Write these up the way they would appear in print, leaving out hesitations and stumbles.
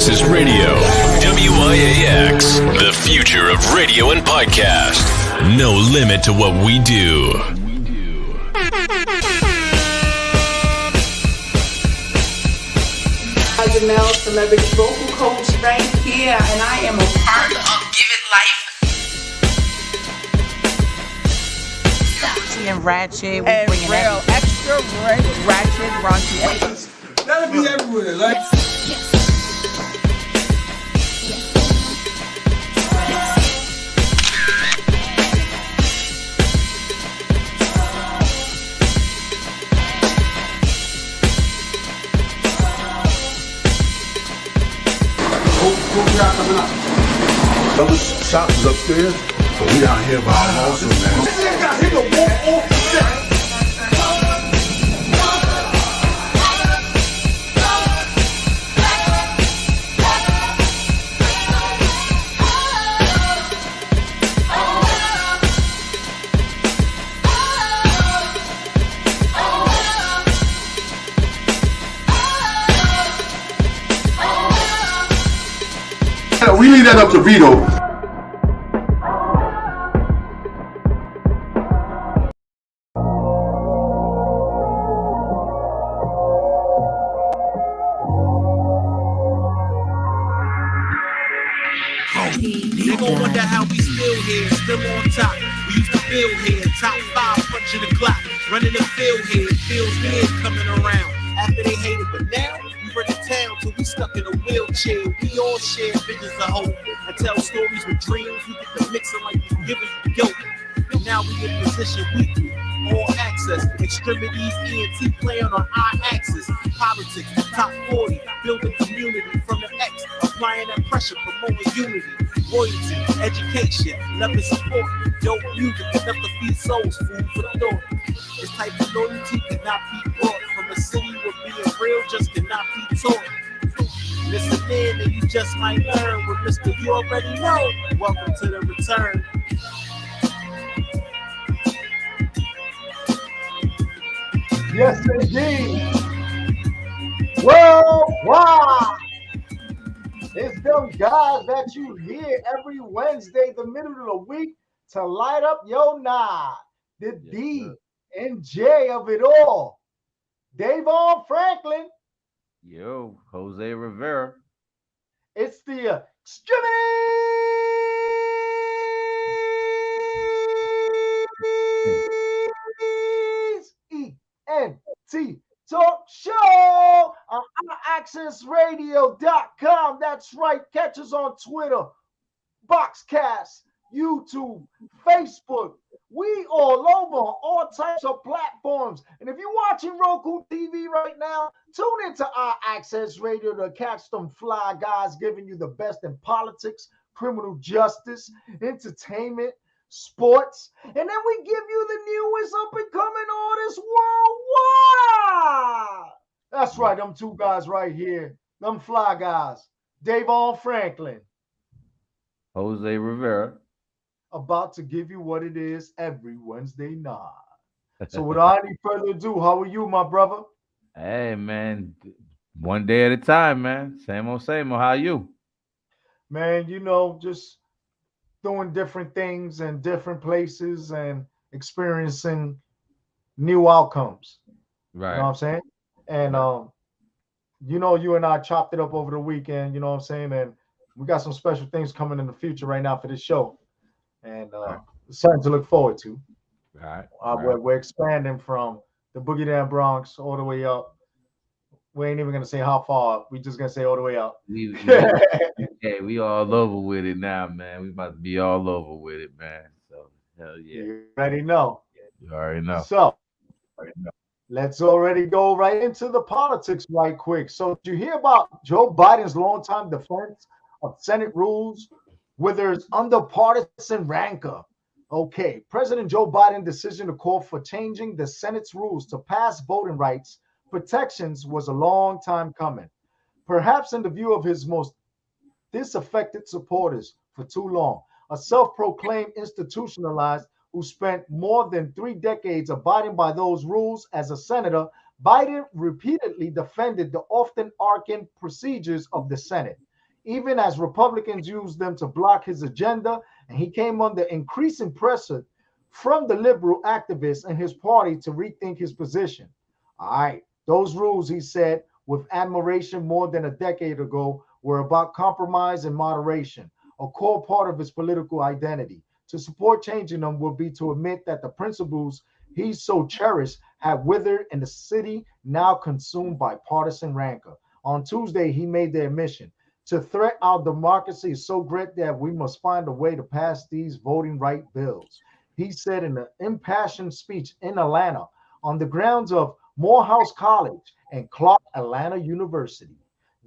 Access Radio. WIAX, the future of radio and podcast. No limit to what we do. Janelle, celebrity vocal coach right here, and I am a part of Give It Life. And ratchet, we And bringing real extra ratchet, raunchy. Let it be everywhere, like. Who got coming up? Other shops is upstairs, so we out here by our houses, man. This nigga got hit the wall off the set. We leave that up to Vito. They gon' wonder how we still here, still on top. We used to build here, top 5, punching the clock. Running the field here, feels weird coming around. After they hated, but now we run the town till we stuck in a wheelchair. We all share visions of hope and tell stories with dreams. We get the mixing like we giving you dope. And now we in position weekly, all access. X-Tremitiez, ENT playing on our axis. Politics, top 40, building community from the X, applying that pressure, promoting unity. Royalty, education, love and support. Dope music, enough to feed souls, food for thought. This type of loyalty cannot be bought from a city where being real just cannot be taught. Listen in and you just might learn what Mr. You already know. Welcome to the return. Yes, indeed. Worldwide. It's them guys that you hear every Wednesday, the middle of the week, to light up your nod. The D and J of it all. DAVON Franklin. Yo, Jose Rivera. It's the X-Tremitiez ENT Talk Show on RIVERA.com. That's right. Catch us on Twitter, Boxcast, YouTube, Facebook. We all over on all types of platforms. And if you're watching Roku TV right now, tune into our Access Radio to catch them fly guys giving you the best in politics, criminal justice, entertainment, sports. And then we give you the newest up-and-coming artists worldwide. That's right, them two guys right here, them fly guys. DAVON Franklin. Jose Rivera. About to give you what it is every Wednesday night. So without any further ado, how are you, my brother? Hey, man. One day at a time, man. Same old, same old. How are you? Man, you know, just doing different things in different places and experiencing new outcomes. Right. You know what I'm saying? And, you know, you and I chopped it up over the weekend, you know what I'm saying? And we got some special things coming in the future right now for this show. And it's something to look forward to. Right. We're expanding from the Boogie Down Bronx all the way up. We ain't even going to say how far. We just going to say all the way up. We all over with it now, man. We about to be all over with it, man. So, hell yeah. You already know. You already know. So, let's already go right into the politics right quick. So, did you hear about Joe Biden's longtime defense of Senate rules where there's under partisan rancor? Okay, President Joe Biden's decision to call for changing the Senate's rules to pass voting rights protections was a long time coming. Perhaps in the view of his most disaffected supporters for too long, a self-proclaimed institutionalized who spent more than 3 decades abiding by those rules as a senator, Biden repeatedly defended the often arcane procedures of the Senate. even as Republicans used them to block his agenda, and he came under increasing pressure from the liberal activists in his party to rethink his position. All right, those rules, he said, with admiration more than a decade ago, were about compromise and moderation, a core part of his political identity. To support changing them would be to admit that the principles he so cherished had withered in the city now consumed by partisan rancor. On Tuesday, he made the admission to threat our democracy is so great that we must find a way to pass these voting right bills. He said in an impassioned speech in Atlanta on the grounds of Morehouse College and Clark Atlanta University.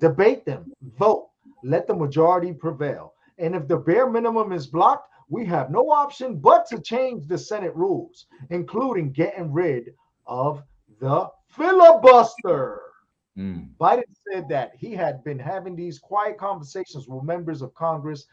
Debate them, vote, let the majority prevail. And if the bare minimum is blocked, we have no option but to change the Senate rules, including getting rid of the filibuster. Biden said that he had been having these quiet conversations with members of Congress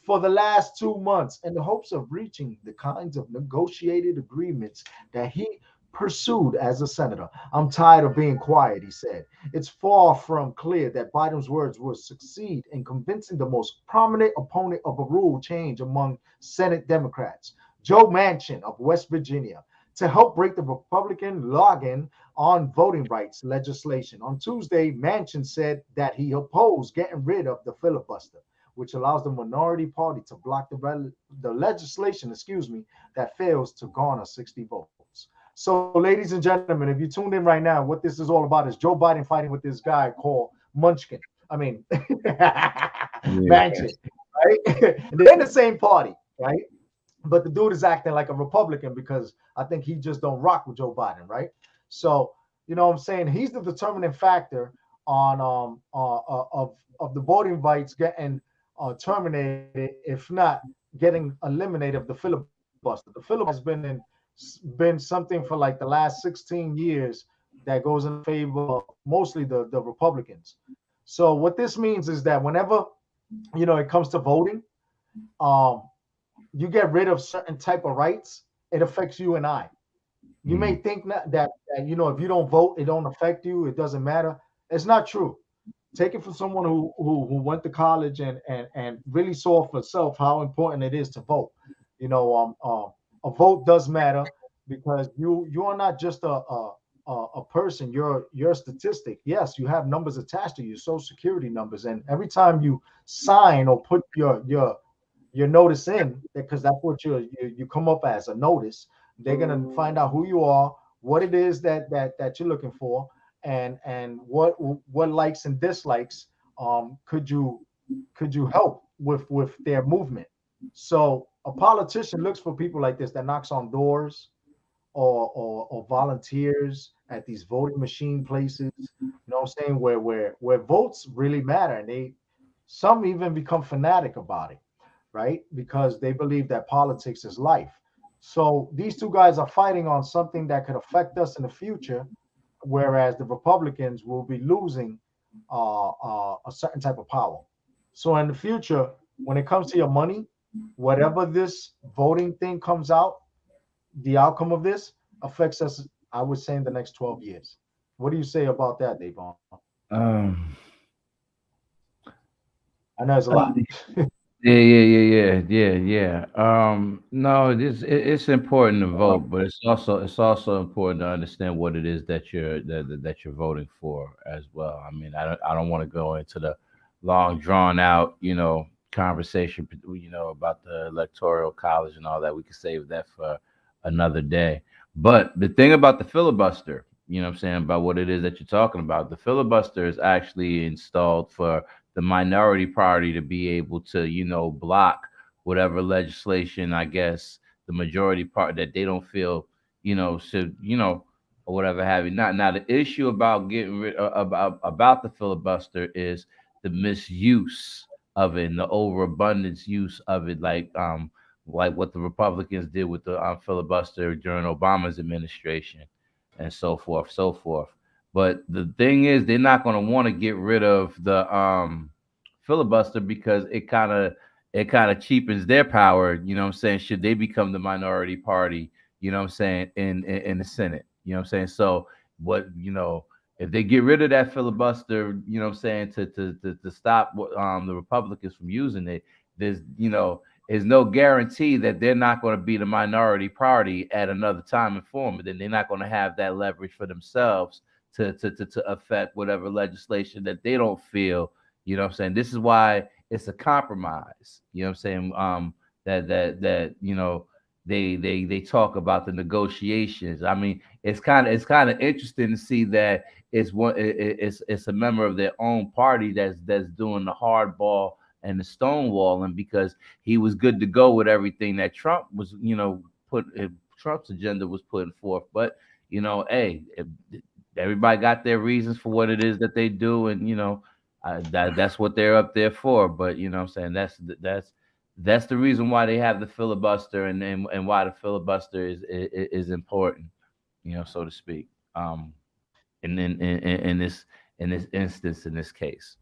for the last 2 months in the hopes of reaching the kinds of negotiated agreements that he pursued as a senator. I'm tired of being quiet, he said. It's far from clear that Biden's words will succeed in convincing the most prominent opponent of a rule change among Senate Democrats, Joe Manchin of West Virginia, to help break the Republican login on voting rights legislation. On Tuesday, Manchin said that he opposed getting rid of the filibuster, which allows the minority party to block the legislation, that fails to garner 60 votes. So, ladies and gentlemen, if you tuned in right now, what this is all about is Joe Biden fighting with this guy called Munchkin. Manchin, right? They're in the same party, right? But the dude is acting like a Republican because I think he just don't rock with Joe Biden, right? So, you know what I'm saying? He's the determining factor on of the voting rights getting terminated, if not getting eliminated of the filibuster. The filibuster has been something for like the last 16 years that goes in favor of mostly the Republicans. So what this means is that whenever it comes to voting, you get rid of certain type of rights, it affects you and I. You may think that if you don't vote, it don't affect you, it doesn't matter. It's not true. Take it from someone who went to college and really saw for itself how important it is to vote. A vote does matter because you are not just a person. You're a statistic. Yes, you have numbers attached to you, social security numbers, and every time you sign or put your notice in, because that's what you come up as a notice. They're gonna find out who you are, what it is that you're looking for, and what likes and dislikes could you help with their movement. So a politician looks for people like this that knocks on doors or volunteers at these voting machine places. You know what I'm saying? Where votes really matter, and some even become fanatic about it, right? Because they believe that politics is life. So these two guys are fighting on something that could affect us in the future, whereas the Republicans will be losing a certain type of power. So in the future, when it comes to your money, whatever this voting thing comes out, the outcome of this affects us, I would say, in the next 12 years. What do you say about that, Davon? I know it's a lot. Yeah. No, it's important to vote, but it's also important to understand what it is that you're voting for as well. I mean, I don't want to go into the long drawn out, conversation, about the electoral college and all that. We could save that for another day. But the thing about the filibuster, about what it is that you're talking about, the filibuster is actually installed for the minority party to be able to, block whatever legislation, I guess, the majority part that they don't feel, should, or whatever have you. Now the issue about getting rid about the filibuster is the misuse of it and the overabundance use of it, like what the Republicans did with the filibuster during Obama's administration, and so forth. But the thing is, they're not going to want to get rid of the filibuster because it kind of cheapens their power. You know what I'm saying? Should they become the minority party? You know what I'm saying, in the Senate? You know what I'm saying? So what If they get rid of that filibuster, you know what I'm saying, to stop the Republicans from using it, there's there's no guarantee that they're not going to be the minority party at another time and form, and then they're not going to have that leverage for themselves to affect whatever legislation that they don't feel. You know what I'm saying? This is why it's a compromise. You know what I'm saying? That they talk about the negotiations. I mean, it's kind of interesting to see that it's a member of their own party that's doing the hardball and the stonewalling, because he was good to go with everything that Trump was, Trump's agenda was putting forth. But hey, everybody got their reasons for what it is that they do, and that's what they're up there for. But you know what I'm saying, that's the reason why they have the filibuster, and why the filibuster is important, so to speak. In this instance, in this case.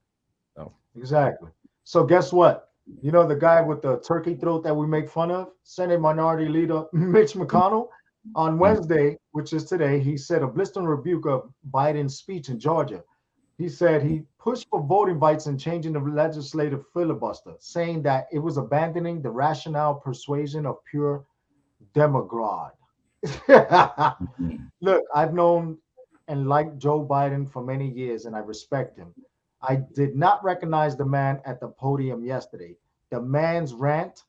So. Exactly. So guess what? The guy with the turkey throat that we make fun of, Senate Minority Leader Mitch McConnell, on Wednesday, which is today, he said a blistering rebuke of Biden's speech in Georgia. He said he pushed for voting rights and changing the legislative filibuster, saying that it was abandoning the rationale persuasion of pure demagogue. Look, I've known and liked Joe Biden for many years, and I respect him. I did not recognize the man at the podium yesterday. The man's rant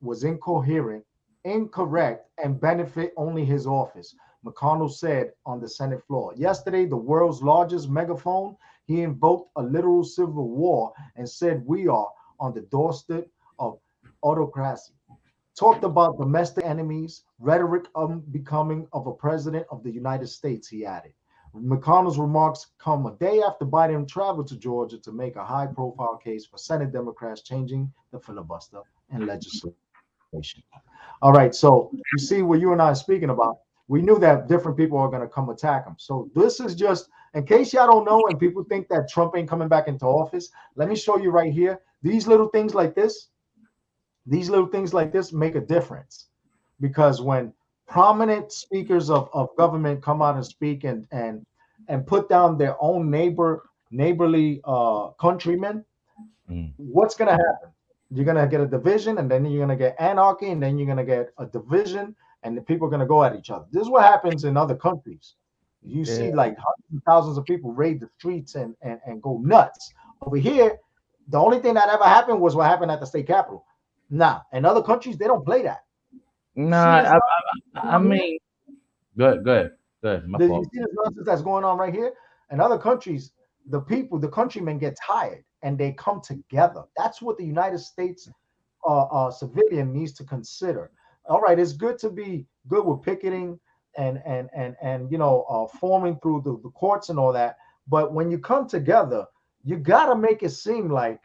was incoherent, incorrect, and benefit only his office, McConnell said on the Senate floor. Yesterday, the world's largest megaphone, he invoked a literal civil war and said we are on the doorstep of autocracy. Talked about domestic enemies, rhetoric unbecoming of a president of the United States, he added. McConnell's remarks come a day after Biden traveled to Georgia to make a high-profile case for Senate Democrats changing the filibuster and legislation. All right, so you see what you and I are speaking about. We knew that different people are going to come attack him. So this is just, in case y'all don't know and people think that Trump ain't coming back into office, let me show you right here. These little things like this make a difference, because when prominent speakers of government come out and speak and put down their own neighborly countrymen, what's going to happen? You're going to get a division, and then you're going to get anarchy, and then you're going to get a division, and the people are going to go at each other. This is what happens in other countries. You see like hundreds of thousands of people raid the streets and go nuts. Over here, the only thing that ever happened was what happened at the state capitol. Nah, in other countries, they don't play that. Nah, I mean, go ahead. You see this nonsense that's going on right here? In other countries, the countrymen get tired and they come together. That's what the United States civilian needs to consider. All right, it's good to be good with picketing and forming through the courts and all that. But when you come together, you got to make it seem like,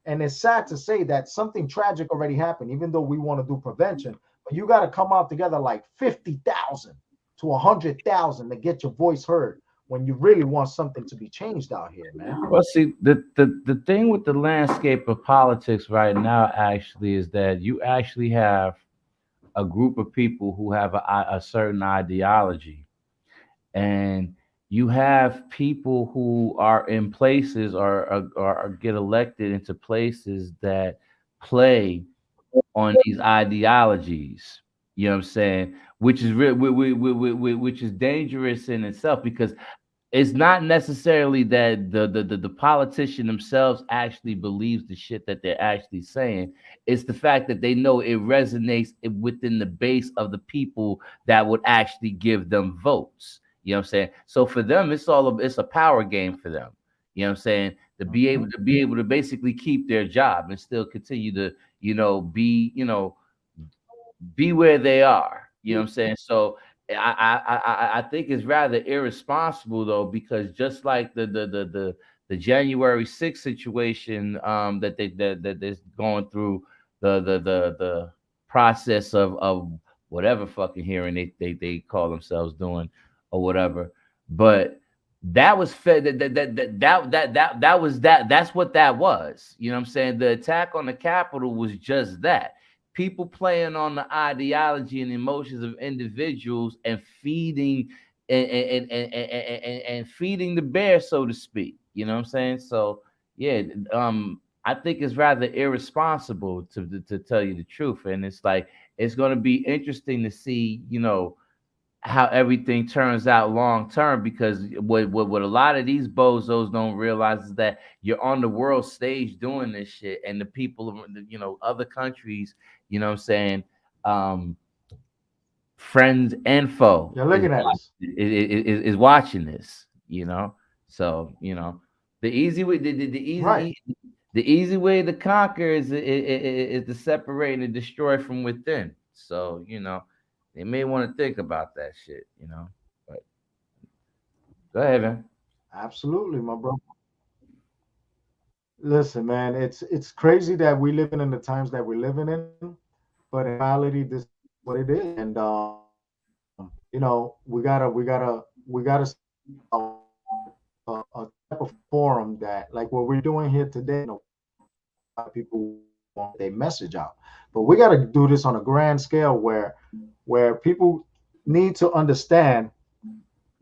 and it's sad to say that something tragic already happened, even though we want to do prevention. But you got to come out together like 50,000 to 100,000 to get your voice heard when you really want something to be changed out here, man. Well, see, the thing with the landscape of politics right now actually is that you actually have a group of people who have a certain ideology, and you have people who are in places or get elected into places that play on these ideologies. You know what I'm saying? Which is which is dangerous in itself, because it's not necessarily that the politician themselves actually believes the shit that they're actually saying. It's the fact that they know it resonates within the base of the people that would actually give them votes. You know what I'm saying? So for them, it's a power game for them. You know what I'm saying? To be able to basically keep their job and still continue to, be where they are. You know what I'm saying? So I think it's rather irresponsible though, because just like the January 6th situation that is going through the process of whatever fucking hearing they call themselves doing or whatever, but that was fed that was that's what that was. You know what I'm saying? The attack on the Capitol was just that. People playing on the ideology and emotions of individuals and feeding and feeding the bear, so to speak. You know what I'm saying? So yeah, I think it's rather irresponsible to tell you the truth, and it's like it's going to be interesting to see, how everything turns out long term, because what a lot of these bozos don't realize is that you're on the world stage doing this shit, and the people, other countries, what I'm saying, friends and foe You're looking at us. is watching this, so the easy way, Right. the easy way to conquer is to separate and destroy from within. So they may want to think about that shit, but go ahead, man. Absolutely, my bro. Listen, man, it's crazy that we living in the times that we're living in, but in reality, this is what it is. And we gotta a type of forum that, like what we're doing here today, people want their message out. But we got to do this on a grand scale where people need to understand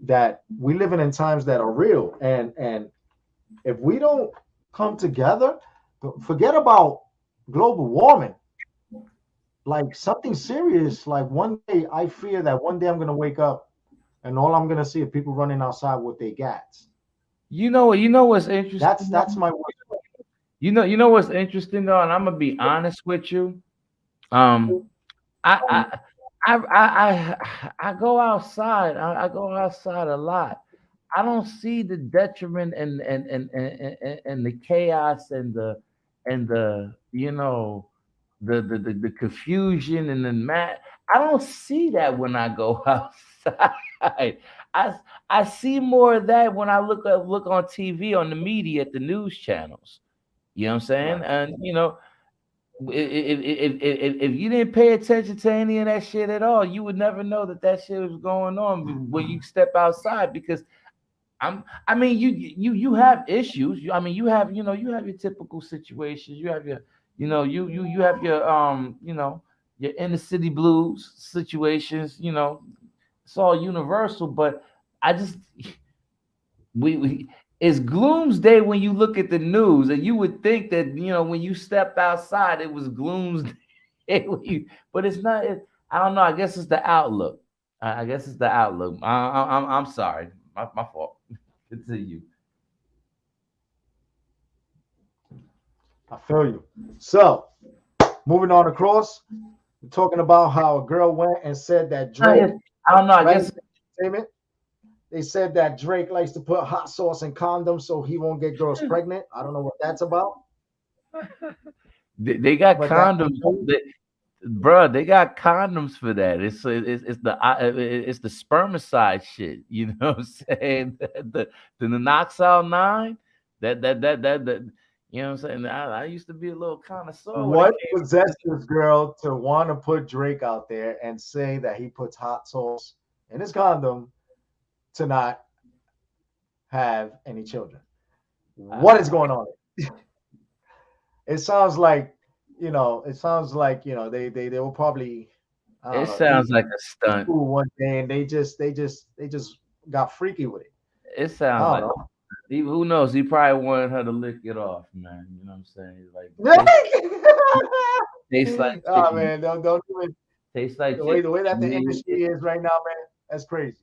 that we living in times that are real, and if we don't come together, forget about global warming, like something serious. Like one day, I fear that one day I'm gonna wake up and all I'm gonna see are people running outside with their gats. You know what's interesting. That's my worst. You know what's interesting though, and I'm gonna be honest with you. Um, I I go outside. I go outside a lot. I don't see the detriment and the chaos and the the confusion and the mad. I don't see that when I go outside. I I see more of that when I look on TV, on the media, at the news channels. You know what I'm saying? Right. And if you didn't pay attention to any of that shit at all, you would never know that shit was going on when you step outside. Because I mean, you have issues. I mean, you have your typical situations. You have your, you have your, your inner city blues situations. It's all universal. But I just we it's gloomsday when you look at the news, and you would think that when you stepped outside it was gloomsday. But it's not. I don't know. I guess it's the outlook. I guess it's the outlook. I'm sorry. My fault. Continue. I feel you. So, moving on across, we're talking about how a girl went and said that Drake, I don't know. I right? guess Entertainment, they said that Drake likes to put hot sauce in condoms so he won't get girls pregnant. I don't know what that's about. they got But that, condoms. Bruh, they got condoms for that. It's the spermicide shit. You know what I'm saying? The Noxal 9. That. You know what I'm saying? I used to be a little connoisseur when it what came. possessed this girl to want to put Drake out there and say that he puts hot sauce in his condom to not have any children? What is going on? It sounds like, they were probably, I It don't know, sounds eating like a stunt. food one day and they just got freaky with it. It I sounds don't like know. who knows? He probably wanted her to lick it off, man. You know what I'm saying? Like tastes like Oh chicken. man, don't do it. Tastes like The way that the chicken. industry is right now, man, that's crazy.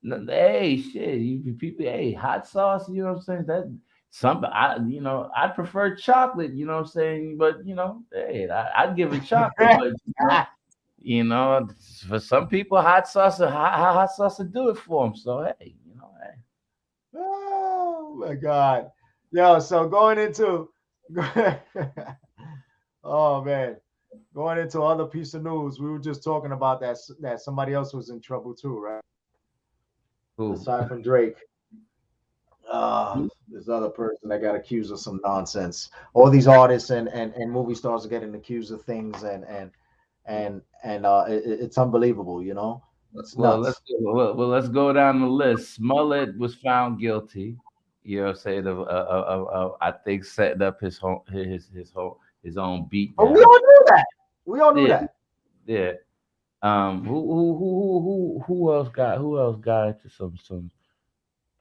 No, hey, shit, you people, hey, hot sauce, you know what I'm saying? I prefer chocolate, you know what I'm saying? But hey, I'd give it chocolate, but you know, for some people, hot sauce will do it for them. So hey, hey. Oh my God. Yo, so going into oh man, going into other piece of news, we were just talking about that somebody else was in trouble too, right? Who? Aside from Drake. This other person that got accused of some nonsense. All these artists and movie stars are getting accused of things, and it's unbelievable. It's Well, nuts. let's go down the list. Smollett was found guilty. You know, what I'm saying of I think setting up his own beat But we down. all knew that. We all knew Yeah, that. yeah. Who else got into some?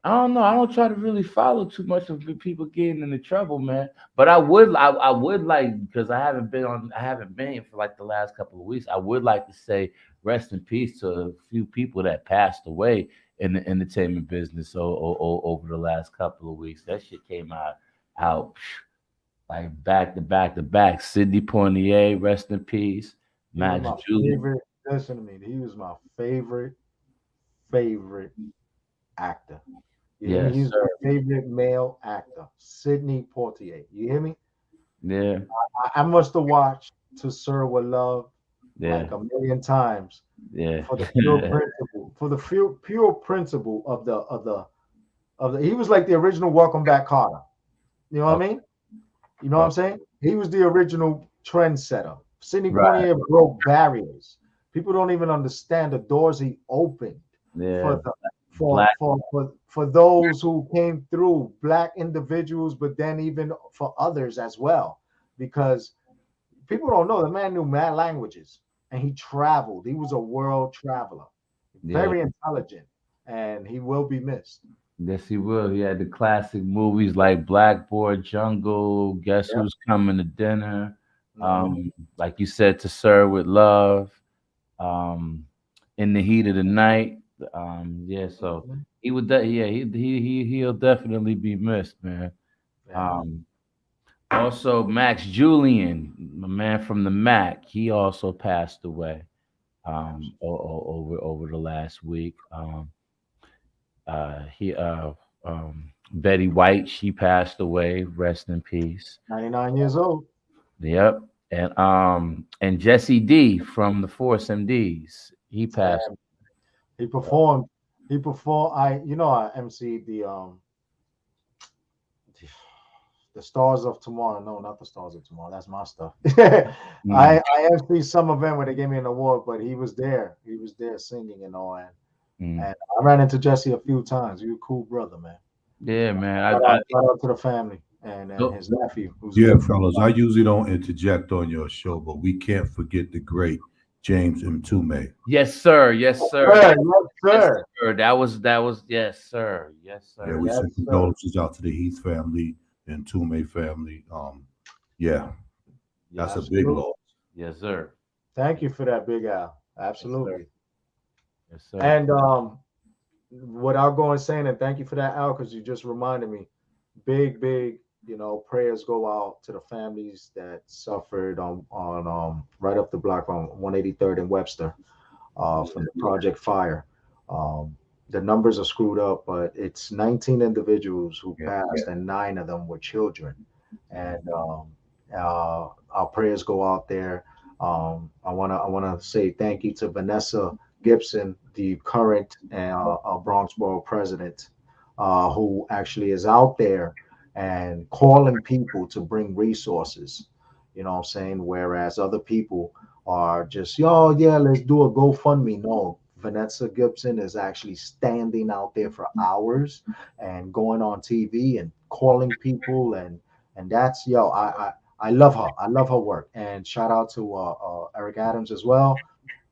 I don't know. I don't try to really follow too much of the people getting into trouble, man. But I would like because I haven't been here for like the last couple of weeks. I would like to say rest in peace to a few people that passed away in the entertainment business over the last couple of weeks. That shit came out like back to back to back. Sidney Poitier, rest in peace. He was Max my Julian, favorite. Listen to me. He was my favorite actor. You hear me? yes, He's my sir. favorite male actor, Sidney Poitier. You hear me? Yeah, I must have watched To Sir with Love yeah, like a million times yeah, for the pure principle, pure principle of the. He was like the original Welcome Back Carter. You know what I okay, mean? You know what I'm okay. saying? He was the original trendsetter. Sidney Right. Poitier broke barriers. People don't even understand the doors he opened Yeah, for the black. for those who came through, black individuals, but then even for others as well. Because people don't know the man knew mad languages and he traveled. He was a world traveler, Yeah, very intelligent, and he will be missed. yes, he will. He had the classic movies like Blackboard Jungle, Guess Yep. Who's Coming to Dinner, Hmm. like you said, To Sir with Love, um, In the Heat of the Night. Yeah, so Hmm. yeah, he'll definitely be missed, man. Yeah. Um, Also, Max Julian, my man from the Mac, he also passed away over the last week. He Betty White, she passed away. Rest in peace. 99 years old. Yep. And Jesse D from the Force MDs, he passed. Damn. He performed. He performed. I emceed the Stars of Tomorrow. No, not the Stars of Tomorrow. That's my stuff. Mm, I emceed some event where they gave me an award, but he was there. He was there singing and all. mm. And I ran into Jesse a few times. He was a cool brother, man. Yeah, man. Shout out to the family and Oh, his nephew, who's a Yeah, good. fellas, I usually don't interject on your show, but we can't forget the great James Mtume. yes, sir. Yes, sir. Yes, Yes, sir. sir. That was yes, sir. Yes, Yeah, sir. we Yes, send sir. condolences out to the Heath family and Mtume family. Yeah, that's Yes, a big Absolutely. loss. yes, sir. Thank you for that, Big Al. Yes, sir. Absolutely. Yes, sir. And without going saying, and thank you for that, Al, because you just reminded me. Big, prayers go out to the families that suffered on right up the block on 183rd and Webster from the Project Fire. Um, the numbers are screwed up, but it's 19 individuals who Yeah, passed, and 9 of them were children. And our prayers go out there. I wanna say thank you to Vanessa Gibson, the current Bronx Borough president, who actually is out there and calling people to bring resources. You know what I'm saying? Whereas other people are just, oh yeah, let's do a GoFundMe. No, Vanessa Gibson is actually standing out there for hours and going on TV and calling people and that's I love her. I love her work. And shout out to Eric Adams as well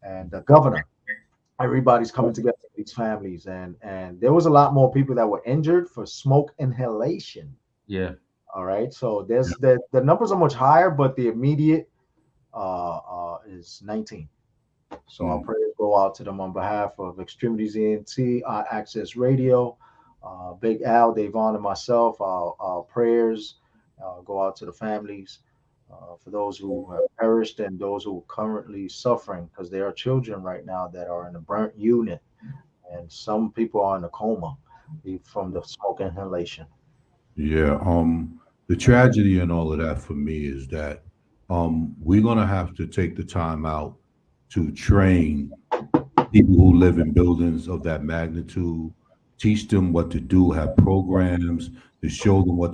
and the governor. Everybody's coming together for these families and there was a lot more people that were injured for smoke inhalation. Yeah. All right, so the numbers are much higher, but the immediate is 19. So our Mm. prayers go out to them on behalf of Extremities ENT, Access Radio, Big Al, Davon, and myself. Our prayers go out to the families for those who have perished and those who are currently suffering, because there are children right now that are in a burnt unit, and some people are in a coma from the smoke inhalation. Yeah. The tragedy and all of that for me is that we're gonna have to take the time out to train people who live in buildings of that magnitude, teach them what to do, have programs to show them what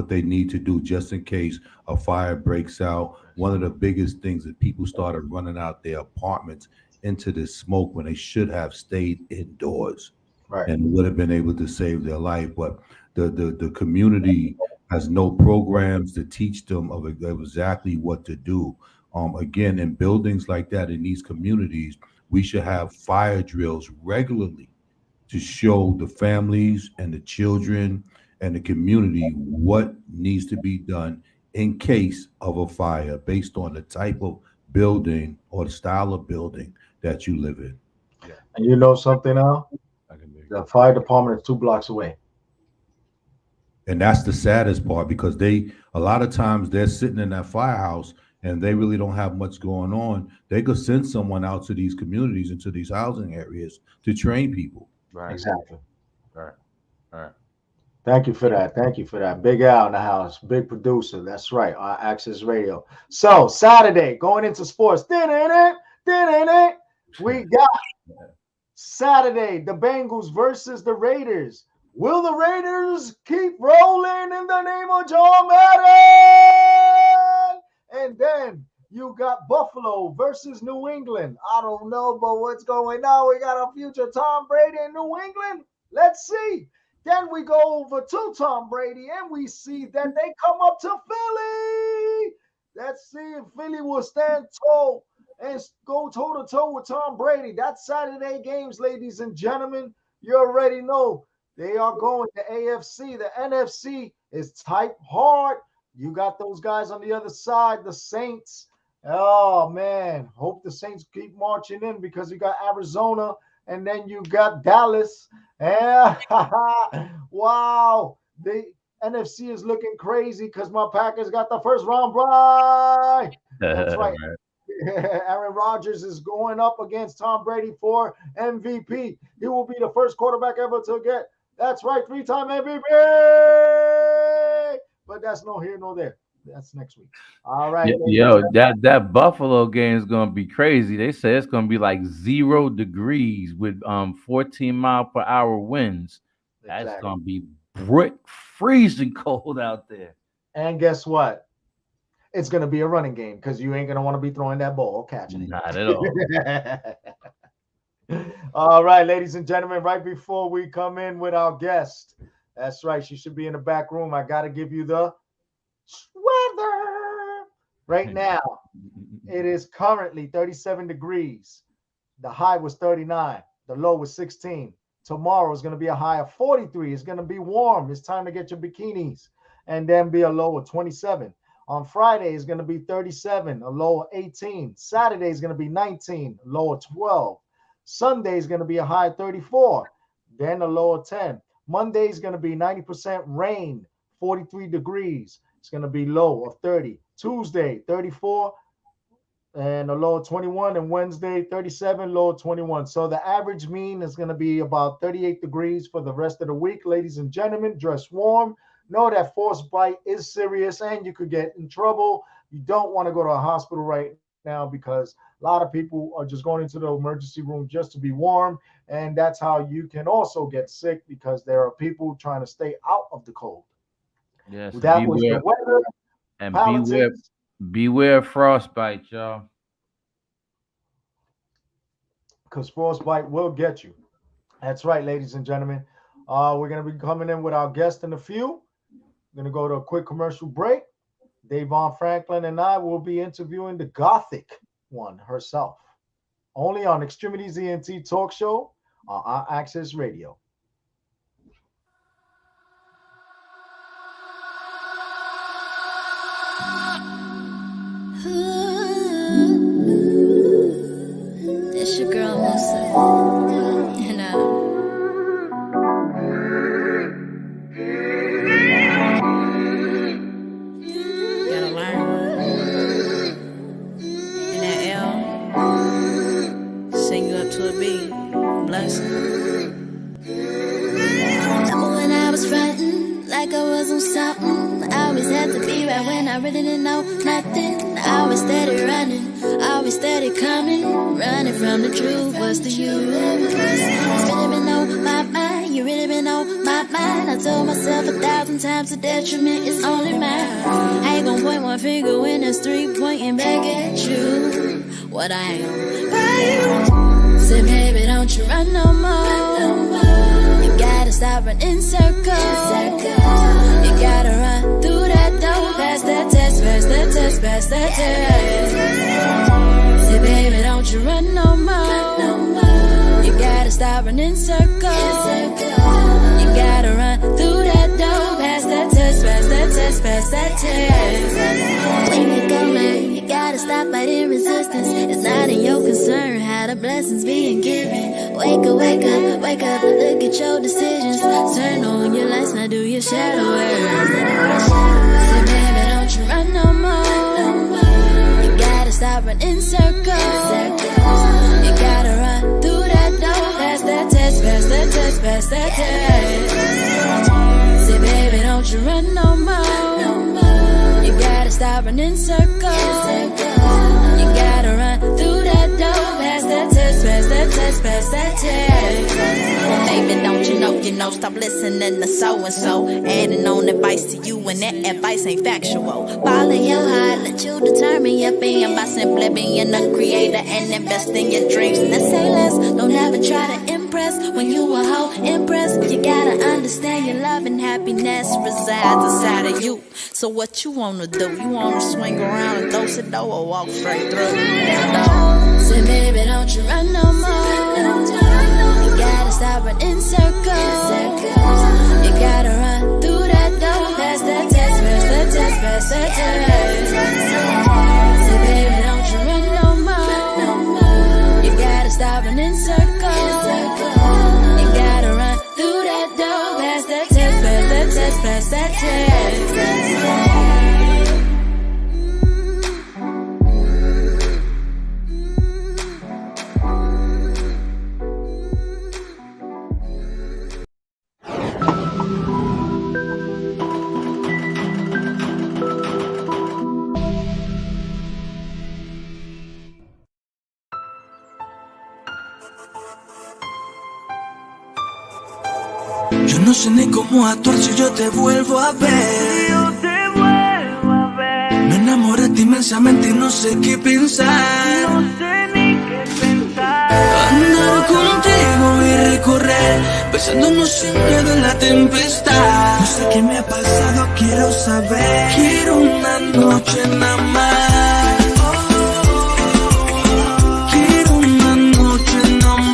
they need to do just in case a fire breaks out. One of the biggest things that people started running out their apartments into this smoke when they should have stayed indoors Right. and would have been able to save their life. But the community has no programs to teach them of exactly what to do. Again, in buildings like that, in these communities, we should have fire drills regularly to show the families and the children and the community what needs to be done in case of a fire based on the type of building or the style of building that you live in. Yeah. And you know something now? The fire department is 2 blocks away. And that's the saddest part, because a lot of times they're sitting in that firehouse and they really don't have much going on. They could send someone out to these communities and to these housing areas to train people. Right. Exactly. Right. Right. Thank you for that. Thank you for that. Big Al in the house, big producer. That's right. On Access Radio. So Saturday, going into sports. We got Saturday, the Bengals versus the Raiders. Will the Raiders keep rolling in the name of John Madden? And then you got Buffalo versus New England. I don't know, but what's going on? We got a future Tom Brady in New England. Let's see. Then we go over to Tom Brady and we see that they come up to Philly. Let's see if Philly will stand tall and go toe-to-toe with Tom Brady. That's Saturday games, ladies and gentlemen. You already know they are going to AFC. The NFC is type hard. You got those guys on the other side, the Saints. Oh, man. Hope the Saints keep marching in, because you got Arizona and then you got Dallas. And wow. The NFC is looking crazy because my Packers got the first round bye. That's right. Aaron Rodgers is going up against Tom Brady for MVP. He will be the first quarterback ever to get, that's right, 3-time MVP. But that's no here, no there. That's next week. All right. Yo, that Buffalo game is gonna be crazy. They say it's gonna be like 0 degrees with 14-mile-per-hour winds. That's gonna be brick freezing cold out there. And guess what? It's gonna be a running game, because you ain't gonna want to be throwing that ball or catching it. Not at all. All right, ladies and gentlemen, right before we come in with our guest, that's right, she should be in the back room. I gotta give you the weather. Right now, it is currently 37 degrees. The high was 39. The low was 16. Tomorrow is going to be a high of 43. It's going to be warm. It's time to get your bikinis. And then be a low of 27. On Friday, it's going to be 37, a low of 18. Saturday is going to be 19, a low of 12. Sunday is going to be a high of 34, then a low of 10. Monday is going to be 90% rain, 43 degrees. It's going to be low of 30. Tuesday, 34 and a low of 21. And Wednesday, 37, low of 21. So the average mean is going to be about 38 degrees for the rest of the week. Ladies and gentlemen, dress warm. Know that frostbite is serious and you could get in trouble. You don't want to go to a hospital right now, because a lot of people are just going into the emergency room just to be warm. And that's how you can also get sick, because there are people trying to stay out of the cold. Yes, that was the weather. And beware frostbite, y'all. Because frostbite will get you. That's right, ladies and gentlemen. We're going to be coming in with our guest in a few. We're going to go to a quick commercial break. DAVON Franklin and I will be interviewing the Gothic one herself. Only on X-Tremitiez ENT Talk Show on our Access Radio. It's your girl Musa, and gotta learn in that L, sing you up to a B, bless. Remember when I was frontin' like I was on something? I always had to be right when I really didn't know nothing. I always steady running, always steady coming, running from the truth. What's the use? It's really been on my mind, you really been on my mind. I told myself 1,000 times the detriment is only mine. I ain't gonna point one finger when there's 3 pointing back at you. What I ain't gonna buy you. Say, baby, don't you run no more. You gotta stop running circles. You gotta run through that door. Pass that test, pass that test, pass that test. Say, baby, don't you run no more. in circles. You gotta run through that door, past that test, past that test, past that test. When you go, man, you gotta stop fighting resistance. It's not in your concern how the blessings being given. Wake up, wake up, wake up, look at your decisions. Turn on your lights, now do your shadow work. So baby, don't you run no more. You gotta stop running circles. You gotta run through that door, past that test, past that test, past that test. Say baby, don't you run no more. You gotta stop running circles. You gotta run through that door, past that test, past that test, past that test. Well, baby, don't you know, stop listening to so-and-so. Adding on advice to you when that advice ain't factual. Follow your heart, let you determine your being by simply being a creator and invest in your dreams. And say less, don't ever try to impress. When you a hoe, impress. You gotta understand your love and happiness resides inside of you. So what you wanna do? You wanna swing around and throw the door or walk straight through? Say baby, don't you run no more. You gotta stop running circles. You gotta run through that door, past that test, past that test, past that test. Say baby, don't you run no more. You gotta stop running circles. You gotta run through that door, past that test, past that test, past that test. Yo no sé ni cómo actuar si yo te vuelvo a ver. Me enamoraste inmensamente y no sé qué pensar. Andar contigo y recorrer, besándonos sin miedo en la tempestad. No sé qué me ha pasado, quiero saber. Quiero una noche nada más. Quiero una noche nada más.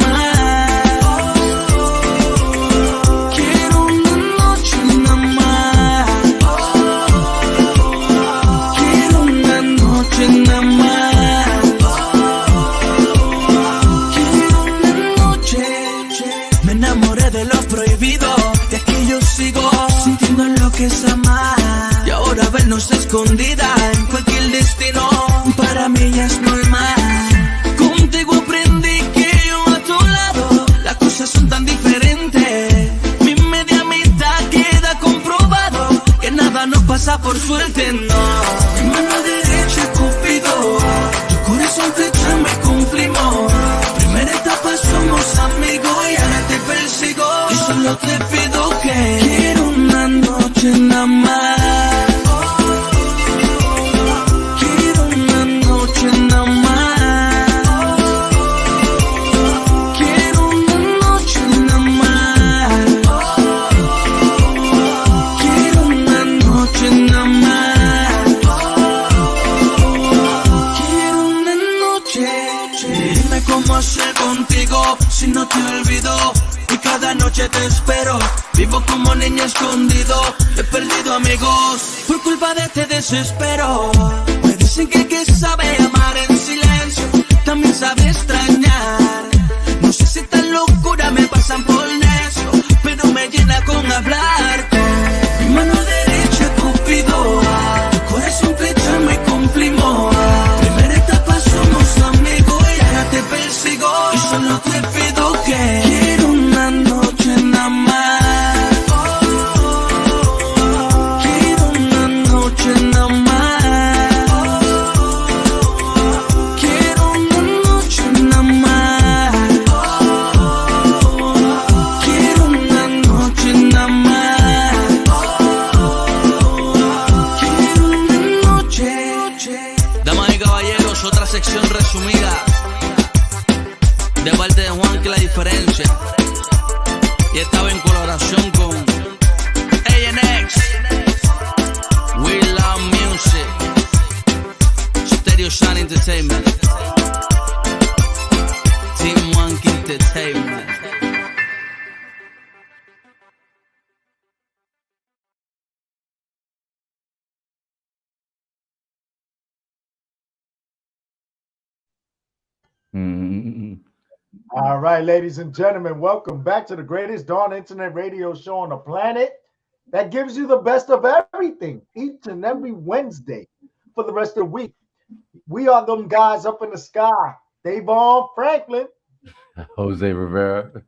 Sintiendo lo que es amar. Y ahora vernos escondida en cualquier destino, para mí ya es normal. Contigo aprendí que yo a tu lado las cosas son tan diferentes. Mi media mitad queda comprobado que nada nos pasa por suerte, no. Mi mano derecha es Cupido, tu corazón flecha me cumplimos. Primera etapa somos amigos y ahora te persigo. Y solo te pido que quiero una noche nada más. Quiero una noche nada más. Quiero una noche nada más. Quiero una noche nada más. Quiero una noche. Dime cómo ser contigo si no te olvido. Y cada noche te espero. Vivo como niño escondido. He perdido amigos por culpa de este desespero. Me dicen que el que sabe amar en silencio también sabe extrañar. No sé si esta locura me pasan por necio, pero me llena con hablarte. Mi mano derecha Cupido, tu corazón flecha me cumplimos. Primera etapa somos amigos y ahora te persigo. Y solo te pido que quiero una noche nada más. Quiero una noche nada más. Quiero una noche nada más. Quiero una noche nada más. Quiero una noche. Damas y caballeros, otra sección resumida de parte de Juan, que la diferencia. Y estaba en colaboración con A&X, We Love Music, Stereo Sun Entertainment, Team Monkey Entertainment. Mhm. All right, ladies and gentlemen, welcome back to the greatest darn internet radio show on the planet that gives you the best of everything each and every Wednesday for the rest of the week. We are them guys up in the sky. Davon Franklin Jose Rivera.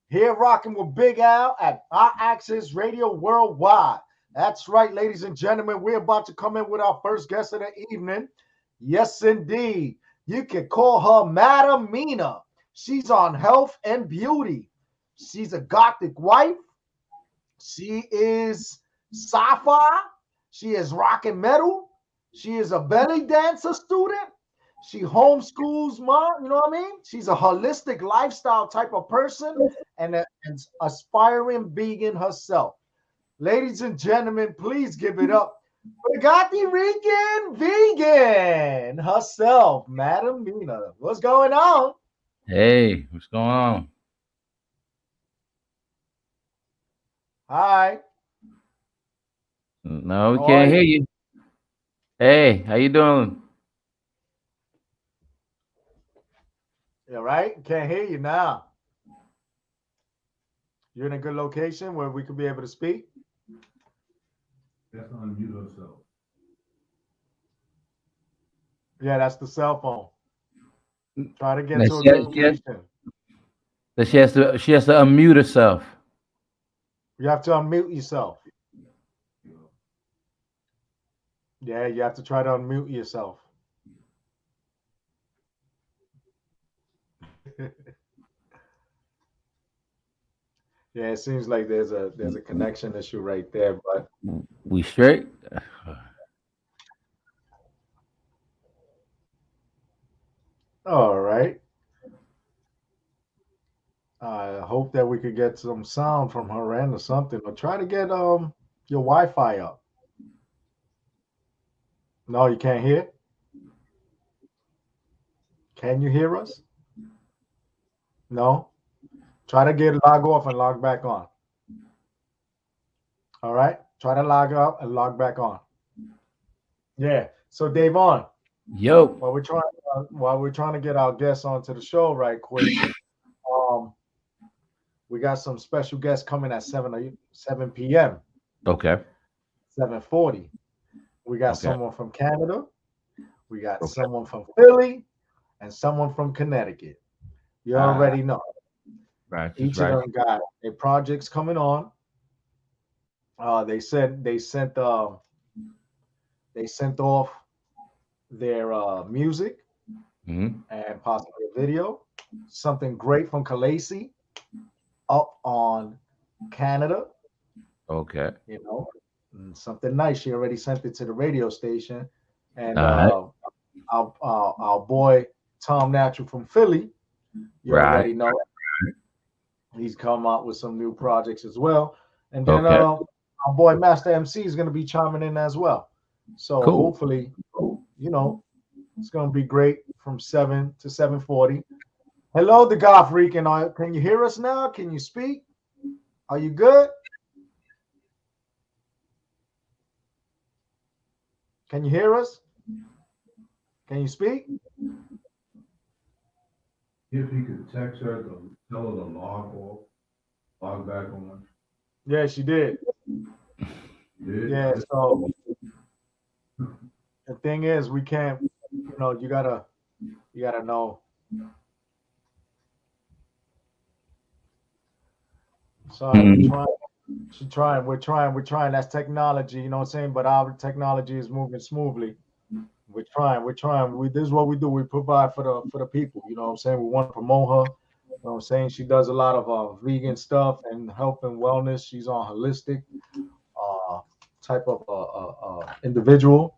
here rocking with Big Al at our Access Radio Worldwide. That's right, ladies and gentlemen. We're about to come in with our first guest of the evening. Yes, indeed. You can call her Madam Mina. She's on health and beauty. She's a gothic wife. She is sci-fi. She is rock and metal. She is a belly dancer student. She homeschools mom, you know what I mean? She's a holistic lifestyle type of person and an aspiring vegan herself. Ladies and gentlemen, please give it up for Gotti Rican vegan herself, Madam Mina. What's going on? Hey, what's going on? Hi. No, we How can't are hear you? you. Hey, how you doing? Yeah, right? Can't hear you now. You're in a good location where we could be able to speak. That's unmute herself. Yeah, that's the cell phone. Try to get No, to a good location. she has to unmute herself. You have to unmute yourself. Yeah, you have to try to unmute yourself. Yeah, it seems like there's a connection issue right there, but We straight? all right. I hope that we could get some sound from her end or something, or try to get your Wi-Fi up. No, you can't hear? Can you hear us? No? Try to get log off and log back on. All right? Try to log out and log back on. Yeah. So Davon, Yo. while we're trying to get our guests onto the show right quick, we got some special guests coming at 7 p.m. Okay. 7:40. We got Okay. someone from Canada, we got Okay. someone from Philly, and someone from Connecticut. You already know. Right. Each Right. of them got their projects coming on. They said they sent off their music Mhm. and possibly a video. Something great from Khaleesi up on Canada, Okay. you know, and something nice. She already sent it to the radio station, and All our boy Tom Natural from Philly, you Right. already know. He's come out with some new projects as well, and then Okay. our boy Master MC is going to be chiming in as well. So Cool. hopefully, you know, it's going to be great from 7 to 7:40. Hello, the Goth Rican. Can you hear us now? Can you speak? Are you good? Can you hear us? Can you speak? If you could text her to tell her to log off, log back on. Yeah, she did. Yeah, so the thing is, we can't, you know, you gotta know. Sorry, we're trying. That's technology, you know what I'm saying? But our technology is moving smoothly. We're trying. This is what we do. We provide for the people, you know what I'm saying? We want to promote her. You know what I'm saying? She does a lot of vegan stuff and health and wellness. She's on holistic type of individual.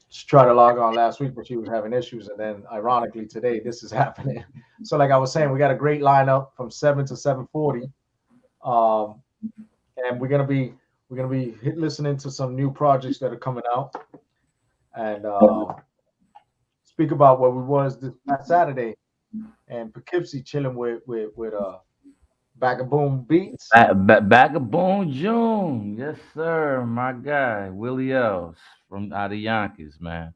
She tried to log on last week, but she was having issues. And then ironically today, this is happening. So like I was saying, we got a great lineup from 7 to 7:40. And we're gonna be listening to some new projects that are coming out. And speak about what we was this past Saturday and Poughkeepsie chilling with Bagaboom Beats. Bagaboom June. Yes, sir. My guy, Willie Els from out of Yonkers, man.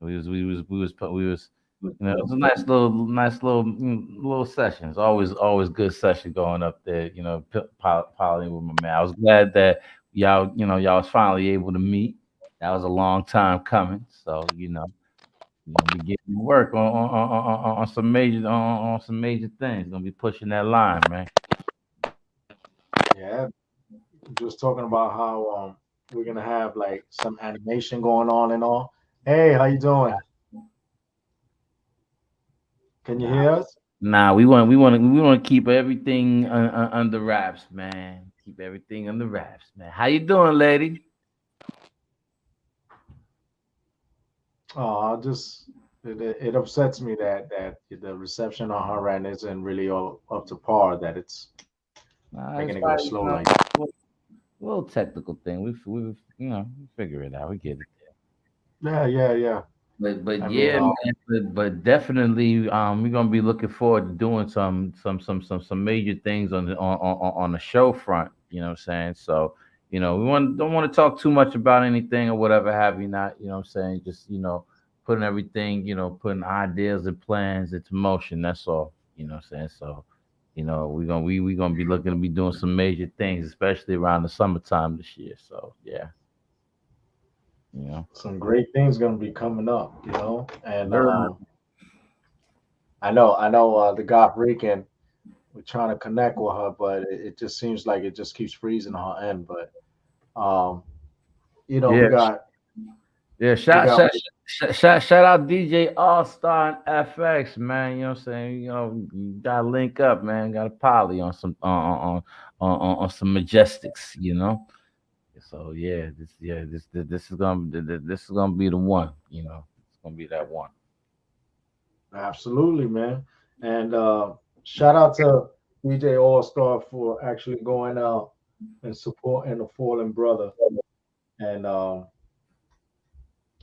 We was. You know, it was a nice little sessions. Always good session going up there. You know, piling with my man. I was glad that y'all was finally able to meet. That was a long time coming. So we getting to work on some on some major things. Gonna be pushing that line, man. Yeah, just talking about how we're gonna have like some animation going on and all. Hey, how you doing? Can you Nah, hear us? nah. We want to keep everything under wraps, man. Keep everything under wraps, man. How you doing, lady? Oh, I just it upsets me that the reception on her end isn't really all up to par. That it's Nah, making it's it go probably slow like. a little technical thing. We figure it out. We get it. Yeah, yeah, yeah. But I mean, yeah, man. But definitely, we're gonna be looking forward to doing some major things on the show front. You know what I'm saying? So we don't want to talk too much about anything or whatever have you not. You know what I'm saying? Just putting everything, putting ideas and plans into motion. That's all. You know what I'm saying? So we gonna be looking to be doing some major things, especially around the summertime this year. So yeah, you know. some great things gonna be coming up, you know. And Sure. I know, the Goth Rican. We're trying to connect with her, but it just seems like it just keeps freezing on her end. But um, we Yeah, got yeah, we shout got shout shout out DJ All Star and FX, man. You know what I'm saying? You gotta link up, man. Gotta poly on some on some majestics, you know. So yeah, this is gonna be the one, It's gonna be that one. absolutely, man. And shout out to DJ All Star for actually going out and supporting a fallen brother. And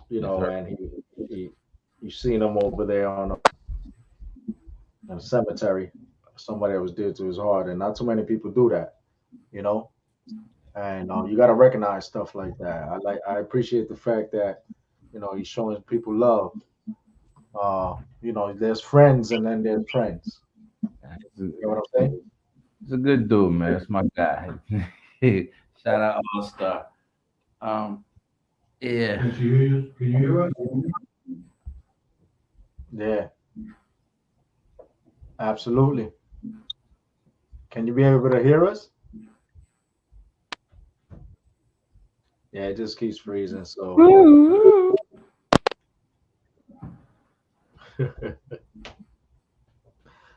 Yes, sir. man, he you seen him over there in a cemetery. Somebody that was dear to his heart, and not too many people do that, you know. And you got to recognize stuff like that. I appreciate the fact that he's showing people love. There's friends and then there's friends. He's You know what I'm saying? a good dude, man. That's my guy. Shout out All Star. Um, yeah. Can you hear you? Can you hear us? Yeah, absolutely. Can you be able to hear us? Yeah, it just keeps freezing. So,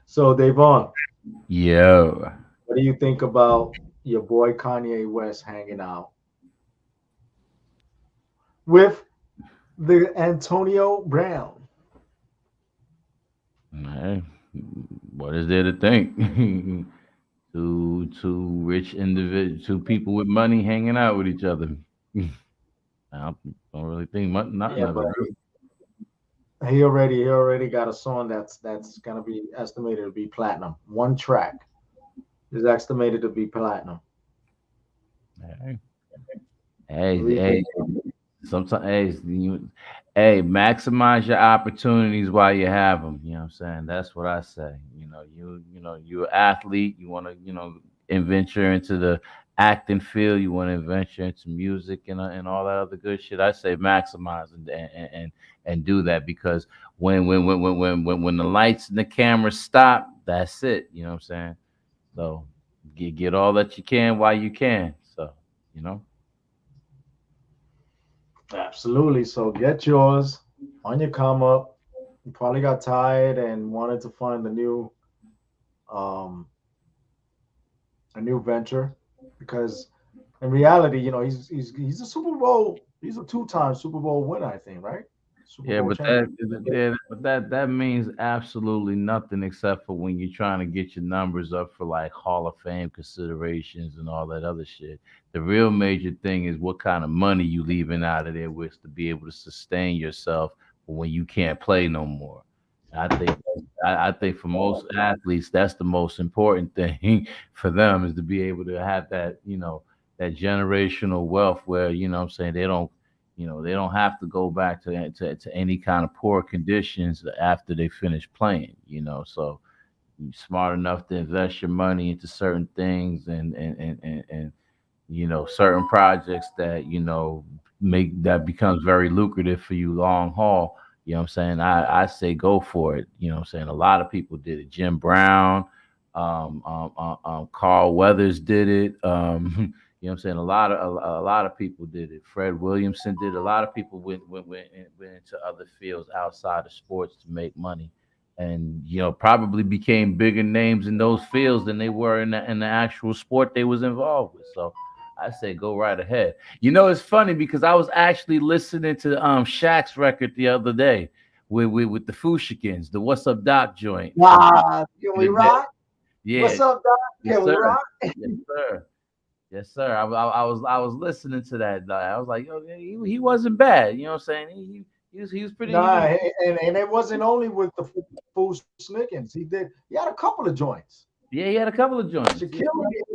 so Davon, Yo. what do you think about your boy Kanye West hanging out with the Antonio Brown? Hey, what is there to think? Two rich two people with money hanging out with each other. I don't really think nothing Yeah, of but it. he already got a song that's gonna be estimated to be platinum. One track is estimated to be platinum. Hey, What do you hey, think? sometimes, maximize your opportunities while you have them. You know what I'm saying? That's what I say. You're an athlete. You want to, adventure into the acting field. You want to venture into music and all that other good shit. I say maximize and do that because when the lights and the camera stop, that's it. You know what I'm saying? So get all that you can while you can. So you know. Absolutely. So get yours on your come up. You probably got tired and wanted to find um a new venture because in reality, he's a Super Bowl, he's a two-time Super Bowl winner, I think, right? Super Yeah, Bowl but that champion. yeah, but that means absolutely nothing except for when you're trying to get your numbers up for like Hall of Fame considerations and all that other shit. The real major thing is what kind of money you leaving out of there with to be able to sustain yourself for when you can't play no more. I think I think for most athletes that's the most important thing for them is to be able to have that that generational wealth where what I'm saying You know, they don't have to go back to any kind of poor conditions after they finish playing. You know, so you're smart enough to invest your money into certain things and you know, certain projects that, you know, make that becomes very lucrative for you long haul. You know what I'm saying? I say go for it. You know what I'm saying? A lot of people did it. Jim Brown, Carl Weathers did it. You know what I'm saying? A lot of people did it. Fred Williamson did. A lot of people went into other fields outside of sports to make money, and you know, probably became bigger names in those fields than they were in the actual sport they was involved with. So I say go right ahead. You know, it's funny because I was actually listening to Shaq's record the other day with the Fushikins, the What's Up Doc joint. Can we rock? Yeah. What's up, Doc? Yes, Can we rock? Yes, sir. Yes, sir. I was listening to that. I was like, yo, he wasn't bad. You know what I'm saying? He was pretty. Nah, and it wasn't only with the Fool Snickens. He had a couple of joints. Yeah, he had a couple of joints. Shaquille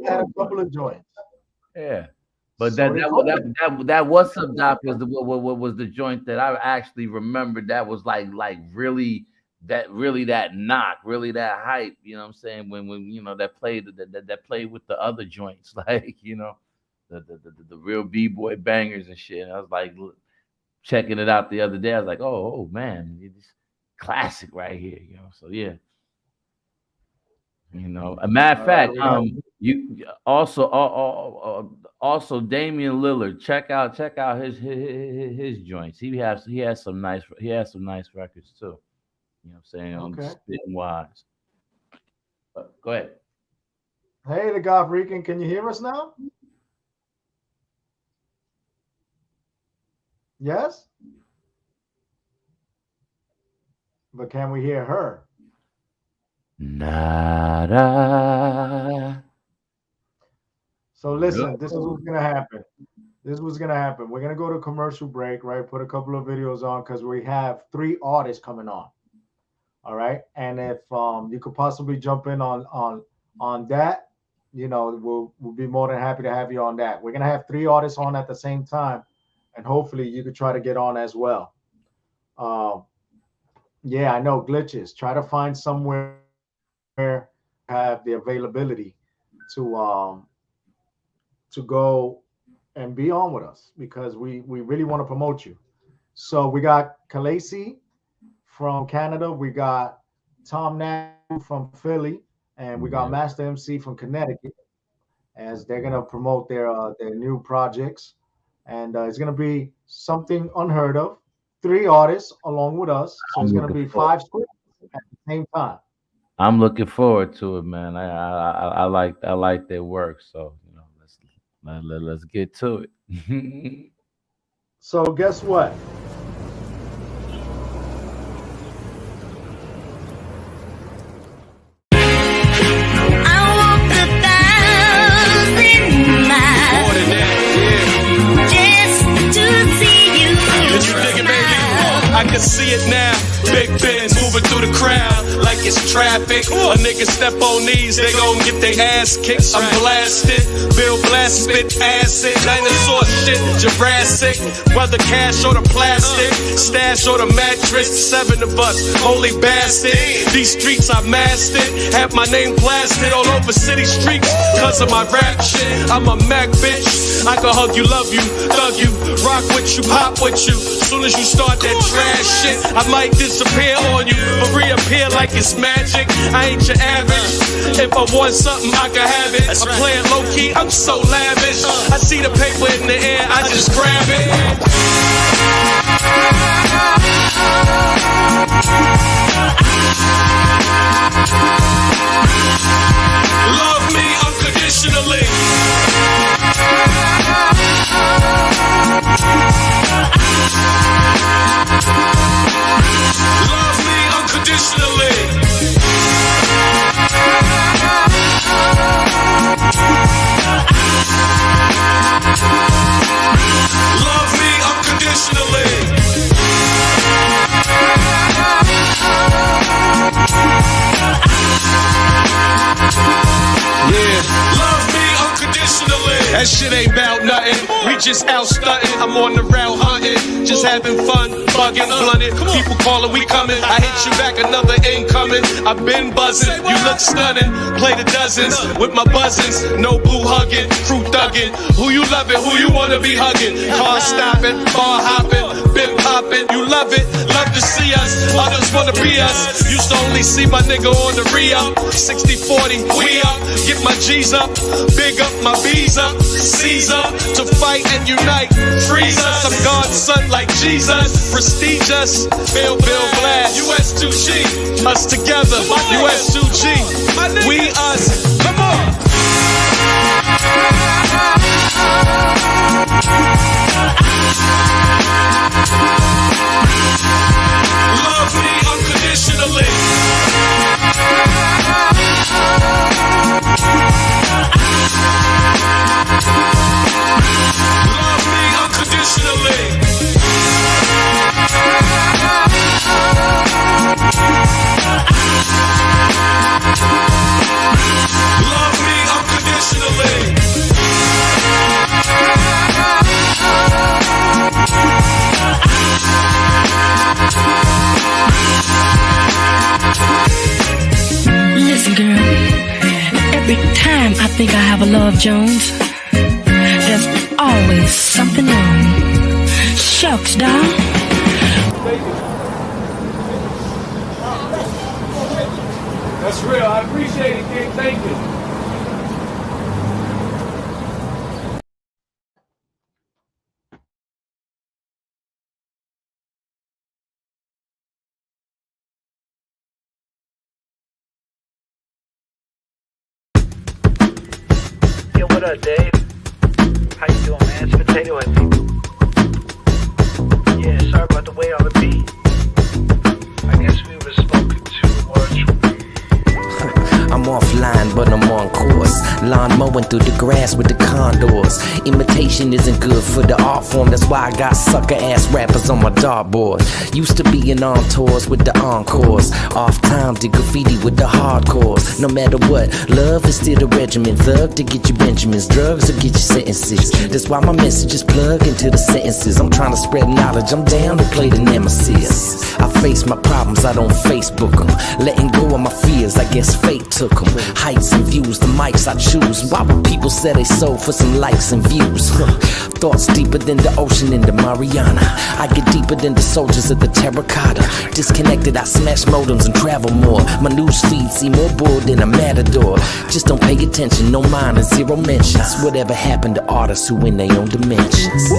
had a couple of joints. Yeah, but So that What's Up Doc was the joint that I actually remembered. That was like really that knock, really that hype. You know what I'm saying? When you know that played with the other joints, like, you know, the real B-boy bangers and shit. And I was like checking it out the other day. I was like, oh man, it's classic right here. You know, so yeah. You know, a matter of fact, you also Damian Lillard. Check out his joints. He has some nice records too. You know what I'm saying? Okay. Spitting wise. Go ahead. Hey, the Goth Rican, can you hear us now? Yes? But can we hear her? Nada. So listen, this is what's gonna happen. We're gonna go to commercial break, right? Put a couple of videos on because we have 3 artists coming on. All right, and if you could possibly jump in on that, you know, we'll be more than happy to have you on that. We're gonna have 3 artists on at the same time, and hopefully you could try to get on as well. Yeah, I know glitches. Try to find somewhere have the availability to go and be on with us because we really want to promote you. So we got Khaleesi from Canada, we got Tom Nadu from Philly, and we got Master MC from Connecticut, as they're gonna promote their new projects, and it's gonna be something unheard of. 3 artists along with us, so it's gonna be 5 scripts at the same time. I'm looking forward to it, man. I like their work, so you know, let's get to it. So guess what? I can see it now. Big Benz moving through the crowd like it's traffic. A nigga step on these, they gon' get their ass kicked. I'm blasted, Bill Blast, spit acid, dinosaur shit, Jurassic. Whether cash or the plastic, stash or the mattress, 7 of us, holy bastard. These streets I mastered, have my name blasted all over city streets. Cause of my rap shit, I'm a Mac bitch. I can hug you, love you, thug you, rock with you, pop with you. Soon as you start that trash shit, I might disappear on you, but reappear like it's magic. I ain't your average. If I want something, I can have it. I'm playing low key, I'm so lavish. I see the paper in the air, I just grab it. Love me unconditionally. Love me unconditionally. Love me unconditionally. Yeah. Love me unconditionally. That shit ain't about nothing. We just out stunting. I'm on the route hunting, just having fun, bugging, blunted. People calling, we coming. I hit you back, another incoming. I've been buzzing, you look stunning. Play the dozens with my buzzins. No boo hugging, crew thugging. Who you loving? Who you wanna be hugging? Car stopping, bar hopping, been popping. You love it, love to see us. Others wanna be us. Used to only see my nigga on the re-up. 60-40, we up. Get my G's up, big up my B's up. C's up to fight and unite. Freeze us, I'm God's son like Jesus. Prestigious, Bill Blast. US2G, us together. US2G, we us. Come on. Love me unconditionally. Love me unconditionally. Love me unconditionally. Listen, girl, every time I think I have a Love Jones, there's always something wrong. Shucks, dog. That's real. I appreciate it, King. Thank you. Yo, what up, Dave? How you doing, man? It's Potato Head people. Yeah, sorry about the way I would be. I guess we were spoken too much. I'm offline, but I'm on course. Lawn mowing through the grass with the condors. Imitation isn't good for the art form. That's why I got sucker ass rappers on my dartboard. Used to being on tours with the encores. Off time did graffiti with the hardcores. No matter what, love is still the regimen. Thug to get you Benjamins, drugs to get you sentences. That's why my messages plug into the sentences. I'm trying to spread knowledge, I'm down to play the nemesis. I face my problems, I don't Facebook them. Letting go of my fears, I guess fate took them. Heights and views, the mics I choose. Why would people say they sold for some likes and views? Thoughts deeper than the ocean in the Mariana. I get deeper than the soldiers of the terracotta. Disconnected, I smash modems and travel more. My news feed see more bull than a matador. Just don't pay attention, no mind and zero mentions. Whatever happened to artists who in their own dimensions?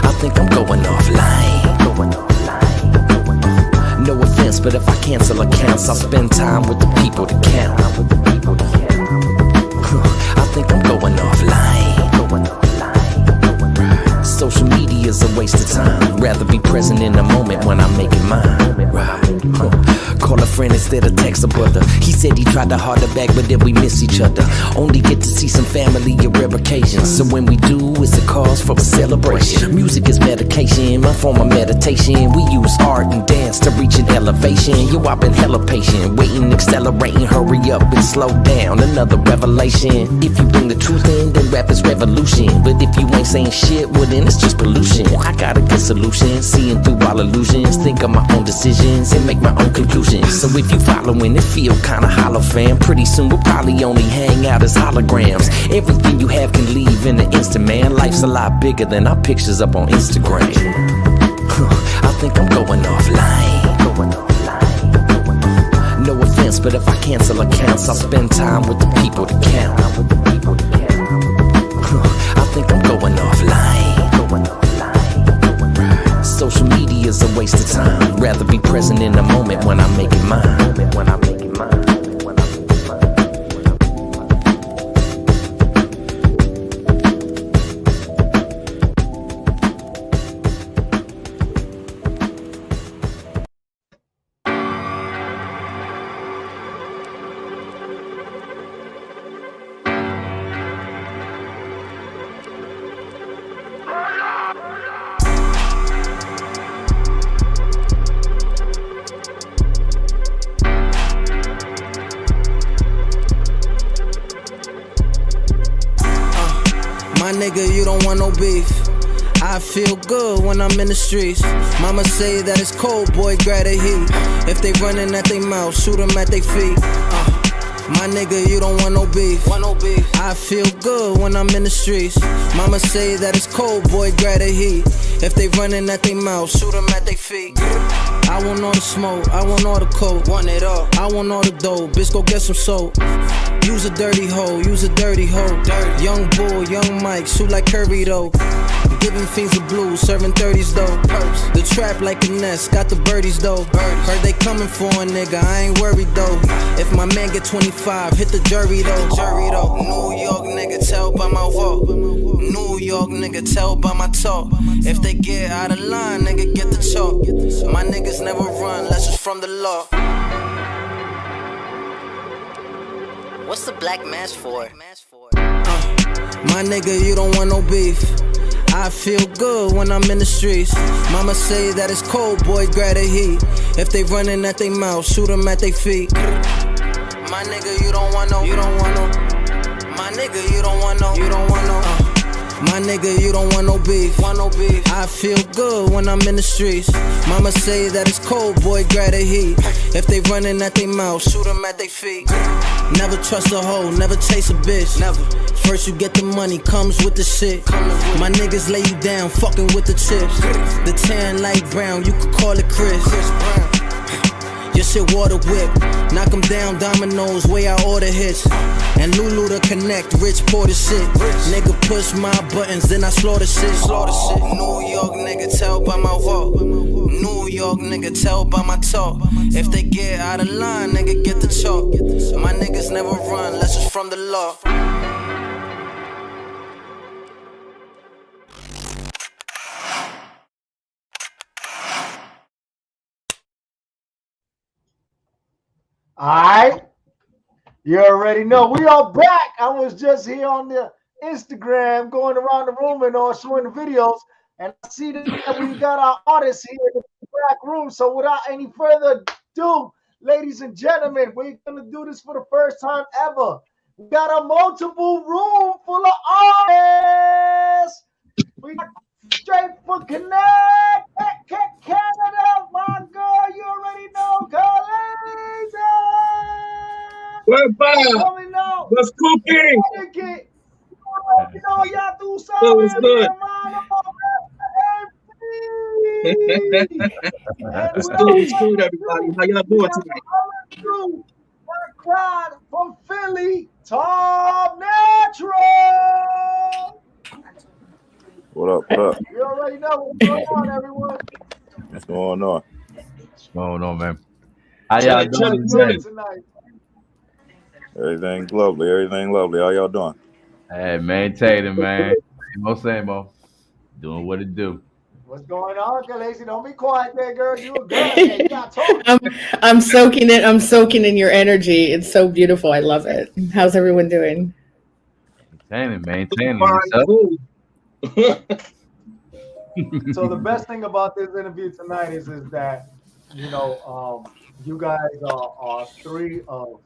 I think I'm going offline. No offense, but if I cancel accounts, I'll spend time with the people that count. I think I'm going offline. Social media is a waste of time. Rather be present in the moment when I make it mine. Call a friend instead of text a brother. He said he tried to harder back, but then we miss each other. Only get to see some family at rare occasions. So when we do, it's a cause for a celebration. Music is medication, my form of meditation. We use art and dance to reach an elevation. Yo, I've been hella patient, waiting, accelerating, hurry up and slow down. Another revelation. If you bring the truth in, then rap is revolution. But if you ain't saying shit, well then it's just pollution. I got a good solution, seeing through all illusions. Think of my own decisions and make my own conclusions. So if you following, it feel kinda hollow, fam. Pretty soon we'll probably only hang out as holograms. Everything you have can leave in an instant, man. Life's a lot bigger than our pictures up on Instagram. I think I'm going offline. No offense, but if I cancel accounts, I'll spend time with the people that count. I think I'm going offline. Social media is a waste of time. Rather be present in the moment when I make it mine. nigga, you don't want no beef. I feel good when I'm in the streets. Mama say that it's cold, boy, grab the heat. If they running at their mouth, shoot them at their feet. My nigga, you don't want no beef. I feel good when I'm in the streets. Mama say that it's cold, boy, grab the heat. If they running at their mouth, shoot them at their feet. I want all the smoke, I want all the coke. Want it all, I want all the dough. Bitch, go get some soap. Use a dirty hoe, use a dirty hoe. Young bull, young Mike, shoot like Curry though. Giving fiends the blues, serving 30s though. The trap like a nest, got the birdies though. Heard they coming for a nigga, I ain't worried though. If my man get 25, hit the jury though. New York nigga, tell by my walk. New York nigga, tell by my talk. If they get out of line, nigga, get the chalk. My niggas never run, unless it's from the law. What's the black mask for? My nigga, you don't want no beef. I feel good when I'm in the streets. Mama say that it's cold, boy, grab the heat. If they running at their mouth, shoot them at their feet. My nigga, you don't want no. My nigga, you don't want no. My nigga, you don't want no beef. I feel good when I'm in the streets. Mama say that it's cold, boy, grab the heat. If they running at their mouth, shoot them at their feet. Never trust a hoe, never chase a bitch. Never. First you get the money, comes with the shit. My niggas lay you down, fucking with the chips. The tan light brown, you could call it Chris Brown. Your shit water whip, knock 'em down, dominoes, way I order hits. And Lulu to connect, rich pour the shit. Nigga push my buttons, then I slaughter shit. New York nigga, tell by my walk. New York nigga, tell by my talk. If they get out of line, nigga, get the chalk. My niggas never run, unless it's from the law. Alright, you already know we are back. I was just here on the Instagram going around the room and all showing the videos, and I see that we got our artists here in the back room. So without any further ado, ladies and gentlemen, we're gonna do this for the first time ever. We got a multiple room full of artists. We got straight for Connect, Canada, my girl, you already know, Khaleesi. We're back. What's cooking? You know, y'all do That was good. What's good, everybody? How y'all doing tonight? My crowd from Philly, Tom Natural. What up? What up? You already know what's going on, everyone. What's going on? What's going on, man? How y'all doing tonight? Everything lovely. Everything lovely. How y'all doing? Hey, maintaining, man. Same old. Doing what it do. What's going on, Khaleesi? Don't be quiet there, girl. You a girl. Hey, you gotta talk. I'm soaking it. I'm soaking in your energy. It's so beautiful. I love it. How's everyone doing? Maintaining. So the best thing about this interview tonight is that you guys are three of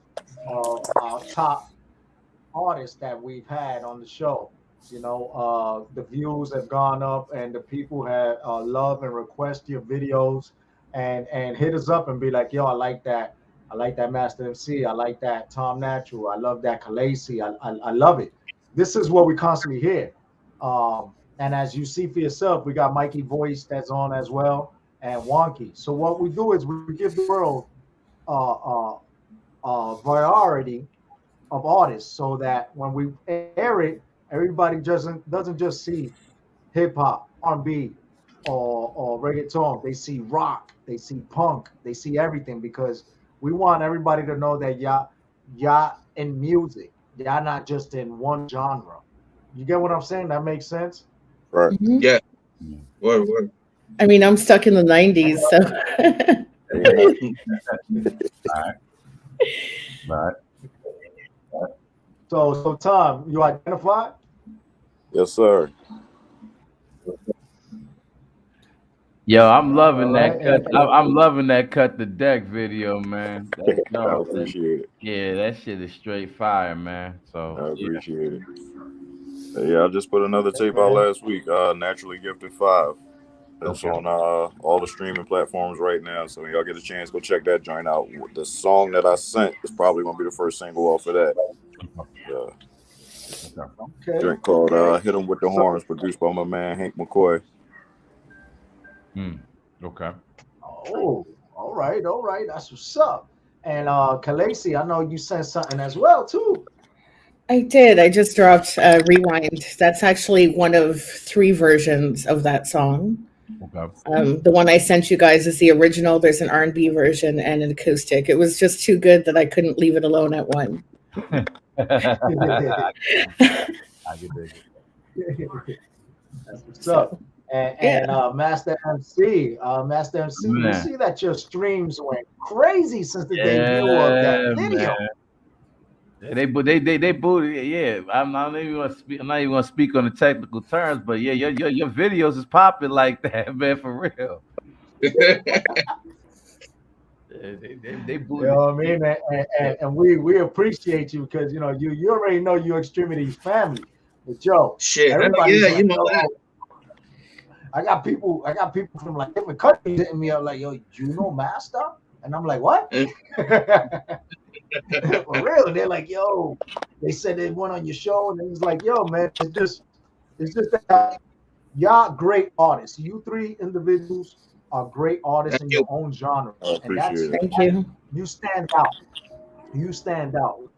our top artists that we've had on the show. The views have gone up, and the people have love and request your videos, and hit us up and be like, yo, I like that Master MC, I like that Tom Natural, I love that Khaleesi, I love it. This is what we constantly hear. And as you see for yourself, we got Mikey Voice that's on as well, and Wonky. So what we do is we give the world a variety of artists, so that when we air it, everybody doesn't just see hip hop, R&B, or reggaeton. They see rock, they see punk, they see everything, because we want everybody to know that y'all in music, y'all not just in one genre. You get what I'm saying? That makes sense? Right. Mm-hmm. Yeah. Word. I mean, I'm stuck in the 90s, so. All right. So Tom, you identify? Yes, sir. Yo, I'm loving that cut. I'm loving that cut the deck video, man. I appreciate it. Yeah, that shit is straight fire, man. So I appreciate it. Yeah, I just put another tape out last week. Naturally Gifted 5. It's on all the streaming platforms right now. So when y'all get a chance, go check that joint out. The song that I sent is probably gonna be the first single off of that. Joint called "Hit 'Em with the Horns," produced by my man Hank McCoy. Okay. Oh, all right. That's what's up. And Khaleesi, I know you sent something as well too. I did. I just dropped Rewind. That's actually one of 3 versions of that song. Okay. The one I sent you guys is the original. There's an R&B version and an acoustic. It was just too good that I couldn't leave it alone at one. That's what's up. And Master MC, we see that your streams went crazy since the debut of that video. Man. They booted. Yeah, I'm not even gonna speak on the technical terms, but yeah, your videos is popping like that, man, for real. They booted. You know what I mean? And we appreciate you because you already know you X-Tremitiez family. But everybody's you know that. I got people from like different countries hitting me up like, yo, you know Master? And I'm like, what? For real. They're like, yo, they said they went on your show, and it was like, yo, man, it's just that y'all great artists. You 3 individuals are great artists in your own genre. Thank you. You stand out. You stand out.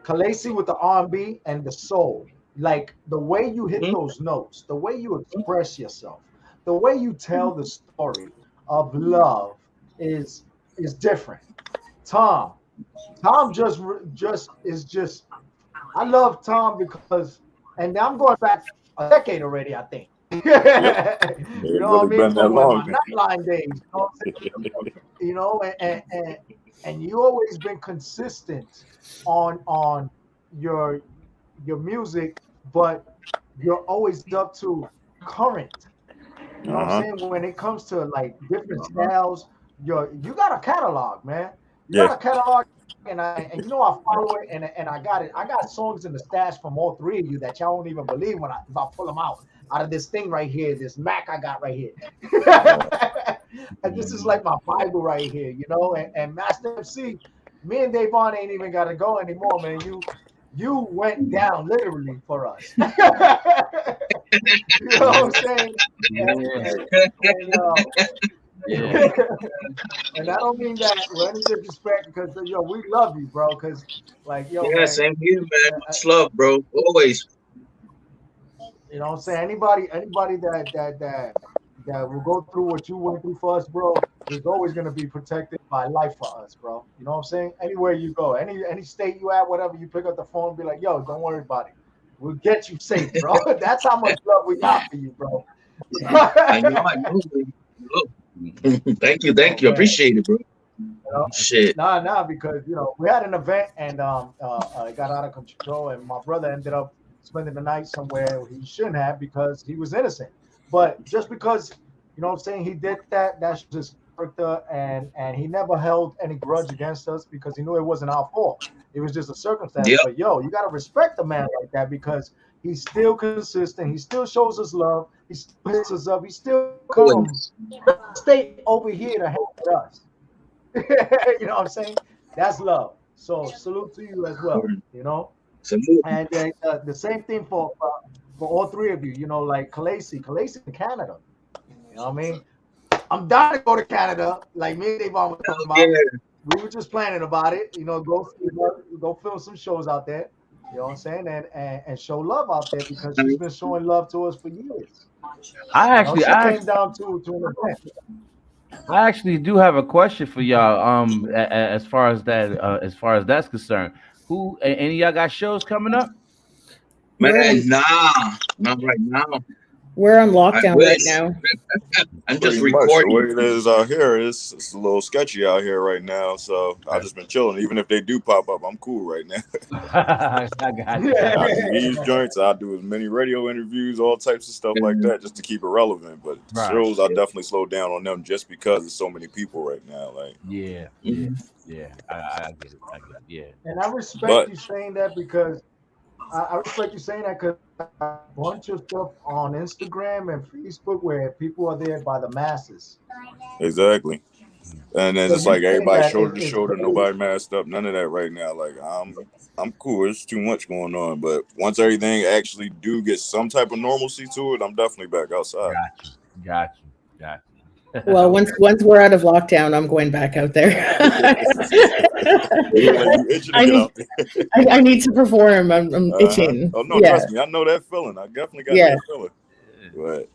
Khaleesi with the R&B and the soul. Like the way you hit those notes, the way you express yourself, the way you tell the story of love is different. Tom just I love Tom because, and I'm going back a decade already, I think. You know what I mean? From my Nightline days, you know, and you always been consistent on your music, but you're always up to current. You know what I'm saying? When it comes to like different styles, you got a catalog, man. You got a catalog, and you know I follow it, and I got it. I got songs in the stash from all 3 of you that y'all won't even believe if I pull them out of this thing right here, this Mac I got right here. And this is like my Bible right here, you know. And Master MC, me and Davon ain't even got to go anymore, man. You went down literally for us. You know what I'm saying? And I don't mean that with any disrespect because we love you, bro. Because man, same here, man. Much love, bro. Always. You know what I'm saying? Anybody that will go through what you went through for us, bro, is always gonna be protected by life for us, bro. You know what I'm saying? Anywhere you go, any state you at, whatever, you pick up the phone and be like, yo, don't worry about it. We'll get you safe, bro. That's how much love we got for you, bro. I know. Thank you. Appreciate it, bro. Shit. Nah, because we had an event and it got out of control, and my brother ended up spending the night somewhere he shouldn't have because he was innocent. But just because you know what I'm saying, he did that's just character, and he never held any grudge against us because he knew it wasn't our fault. It was just a circumstance. Yep. But you gotta respect a man like that because he's still consistent. He still shows us love. He still hits us up. He still comes stay over here to help us. You know what I'm saying? That's love. So salute to you as well. You know. And the same thing for all 3 of you. You know, like Khaleesi in Canada. You know what I mean? I'm dying to go to Canada. Like me and Davon were talking about. We were just planning about it. You know, go film some shows out there. You know what I'm saying? And show love out there because she's been showing love to us for years. I came down to an event. I actually do have a question for y'all. As far as that's concerned, any of y'all got shows coming up? Man, nah, not right now. We're on lockdown right now. I'm just recording. The way it is out here, it's a little sketchy out here right now. So I've just been chilling. Even if they do pop up, I'm cool right now. I got you. I do these joints. I do as many radio interviews, all types of stuff like that, just to keep it relevant. But shows, I definitely slow down on them just because there's so many people right now. Like I get it. Yeah. And I respect you saying that because I respect you saying that because a bunch of stuff on Instagram and Facebook where people are there by the masses. Exactly. And then So it's you like saying everybody that shoulder to it's shoulder, better. nobody masked up, none of that right now. Like I'm cool. There's too much going on, but once everything actually do get some type of normalcy to it, I'm definitely back outside. Got you. Well, once we're out of lockdown, I'm going back out there. You itching to I get need out there. I need to perform. I'm itching. Oh no, Yeah, trust me, I know that feeling. I definitely got yeah. that feeling. But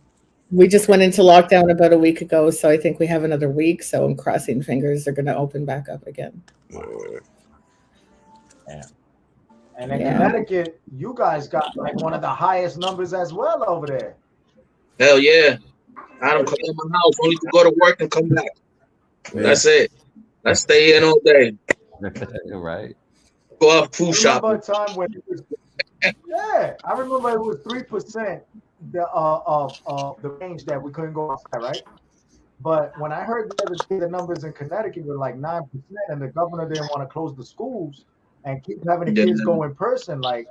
We just went into lockdown about a week ago, so I think we have another week. So I'm crossing fingers they're going to open back up again. And in Yeah. Connecticut, you guys got like one of the highest numbers as well over there. Hell yeah. I don't come to my house only to go to work and come back. That's it. I stay in all day. Right. Go out food I remember shopping. a time when it was, yeah, I remember it was 3% of the range that we couldn't go outside, right? But when I heard the other day the numbers in Connecticut were like 9%, and the governor didn't want to close the schools and keep having the kids go in person, like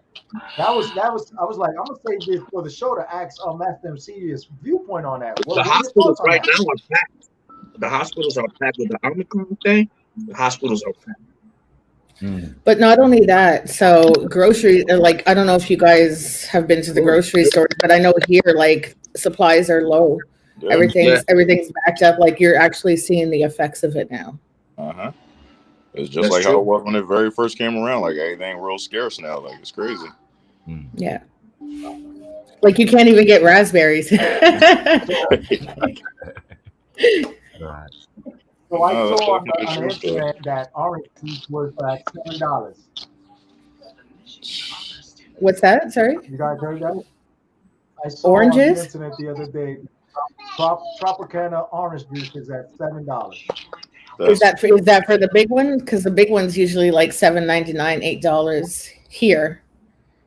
that was I was like, I'm gonna save this for the show to ask Master MC's viewpoint on that. What The are your hospitals thoughts on right that? now are packed. The hospitals are packed with the Omicron thing. The hospitals are packed. But not only that, so grocery, like, I don't know if you guys have been to the grocery store, but I know here, like, supplies are low. Yeah. Everything's backed up. Like, you're actually seeing the effects of it now. It's just like how it was when it very first came around. Like everything real scarce now. Like it's crazy. Yeah. Like, you can't even get raspberries. So I saw on the internet that orange juice was like $7. What's that? Sorry? You guys heard that? I saw Oranges? on the internet the other day, Tropicana orange juice is at $7. Is that for the big one? Because the big one's usually like $7.99, $8 here.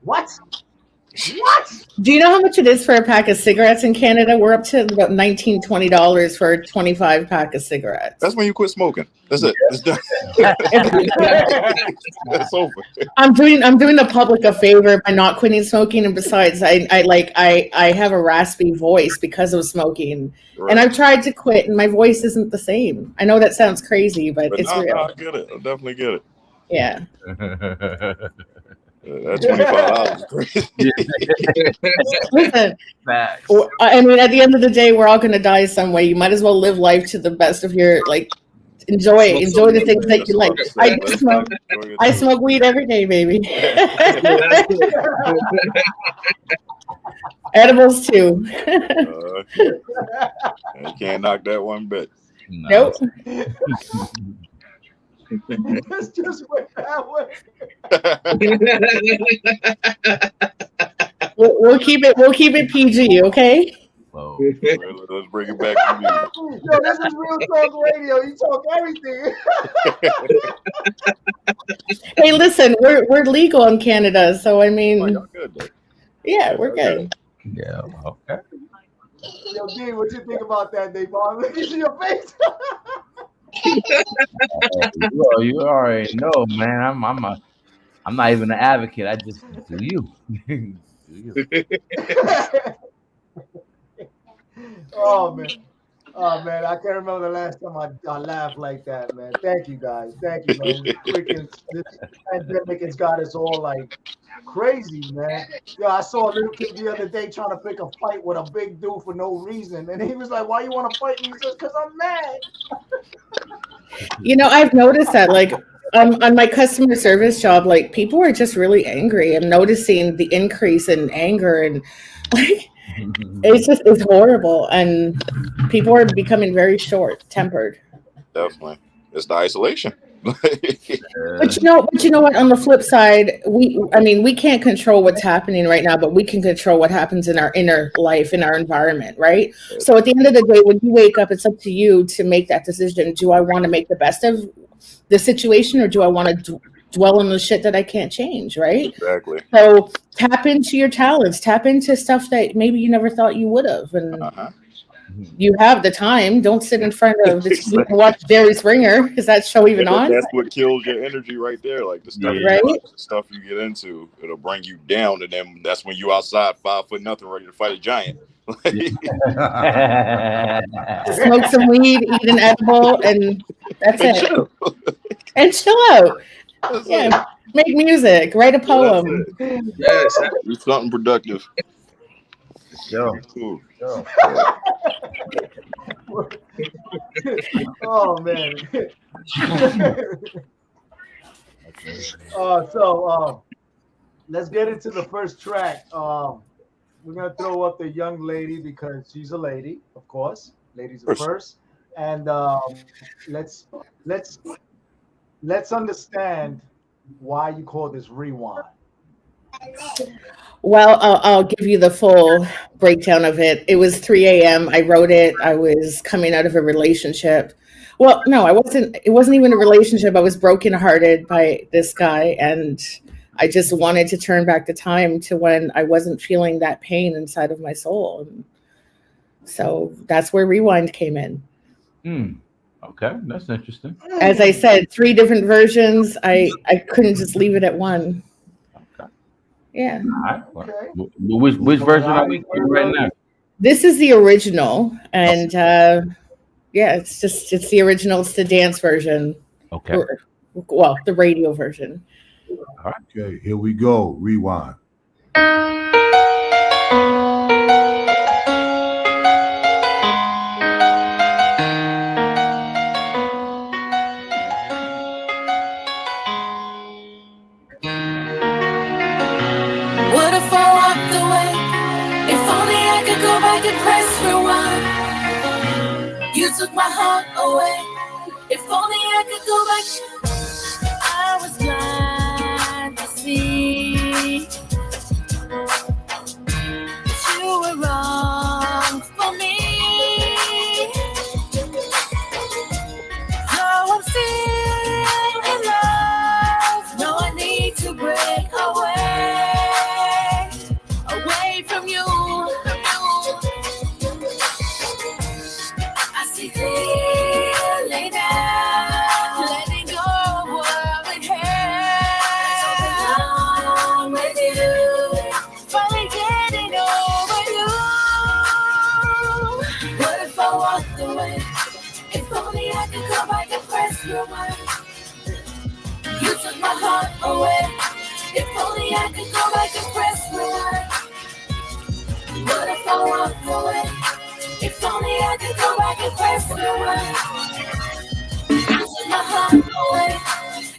What? What? Do you know how much it is for a pack of cigarettes in Canada? We're up to about $19, $20 for a 25 pack of cigarettes. That's when you quit smoking. That's it. It's done. That's over. I'm doing the public a favor by not quitting smoking, and besides, I have a raspy voice because of smoking, and I've tried to quit, and my voice isn't the same. I know that sounds crazy, but it's real. I get it. I definitely get it. Yeah. That's $25. Listen, I mean, at the end of the day, we're all going to die some way. You might as well live life to the best of your, like, enjoy the things that you like. I smoke weed every day, baby. Edibles too. You can't knock that one bit. Nope. It's just went that way. We'll keep it PG, okay? Let's bring it back to you. Yo, this is Real Talk Radio. You talk everything. Hey, listen, we're legal in Canada, so I mean, yeah, we're good. Yeah, okay. Yo, D, what you think about that, Davon? Look at your face. Well, you already know, man. I'm not even an advocate. I just do you. Do you. Oh man, I can't remember the last time I laughed like that, man. Thank you guys, thank you, man. This pandemic has got us all like crazy, man. Yo, I saw a little kid the other day trying to pick a fight with a big dude for no reason, and he was like, "Why you want to fight me?" He says, "Cause I'm mad." You know, I've noticed that, like, on my customer service job, like, people are just really angry. I'm noticing the increase in anger, and like, it's horrible, and people are becoming very short-tempered. Definitely, it's the isolation. But you know what? On the flip side, we can't control what's happening right now, but we can control what happens in our inner life, in our environment, right? So at the end of the day, when you wake up, it's up to you to make that decision. Do I want to make the best of the situation, or do I want to dwell on the shit that I can't change, right? Exactly. So tap into your talents, tap into stuff that maybe you never thought you would have, and you have the time. Don't sit in front of the TV and watch Jerry Springer. Is that show even on? That's what kills your energy right there. Like the stuff, Right? the stuff you get into, it'll bring you down, and then that's when you outside 5'0" ready to fight a giant. Smoke some weed, eat an edible, and that's it. And chill out. Yeah, make music, write a poem. Yes, do something productive. Yo. Cool. Oh man. Let's get into the first track. We're gonna throw up the young lady because she's a lady, of course. Ladies are first, and let's understand why you call this rewind. Well, I'll give you the full breakdown of it. It was 3 a.m. I wrote it. I was coming out of a relationship. Well, no, I wasn't. It wasn't even a relationship. I was brokenhearted by this guy, and I just wanted to turn back the time to when I wasn't feeling that pain inside of my soul. And so that's where Rewind came in. Okay, that's interesting. As I said, 3 different versions. I couldn't just leave it at one. Yeah. All right. Which version are we hearing right now? This is the original, and yeah, it's the original. It's the dance version. Okay. Well, the radio version. All right. Okay, here we go. Rewind. What if I walked away? If only I could go back and press rewind. You took my heart away. If only I could go back. I was blind to see that you were wrong for me. Now I'm still in love. No, I need to break away from you. I see clearly now, letting go of what we had. So belong with you, finally getting over you. What if I walked away? If only I could go back and press rewind. You took my heart away. If only I could go back and press rewind. What if I walked away? If only I could go back and press rewind. You took my heart away.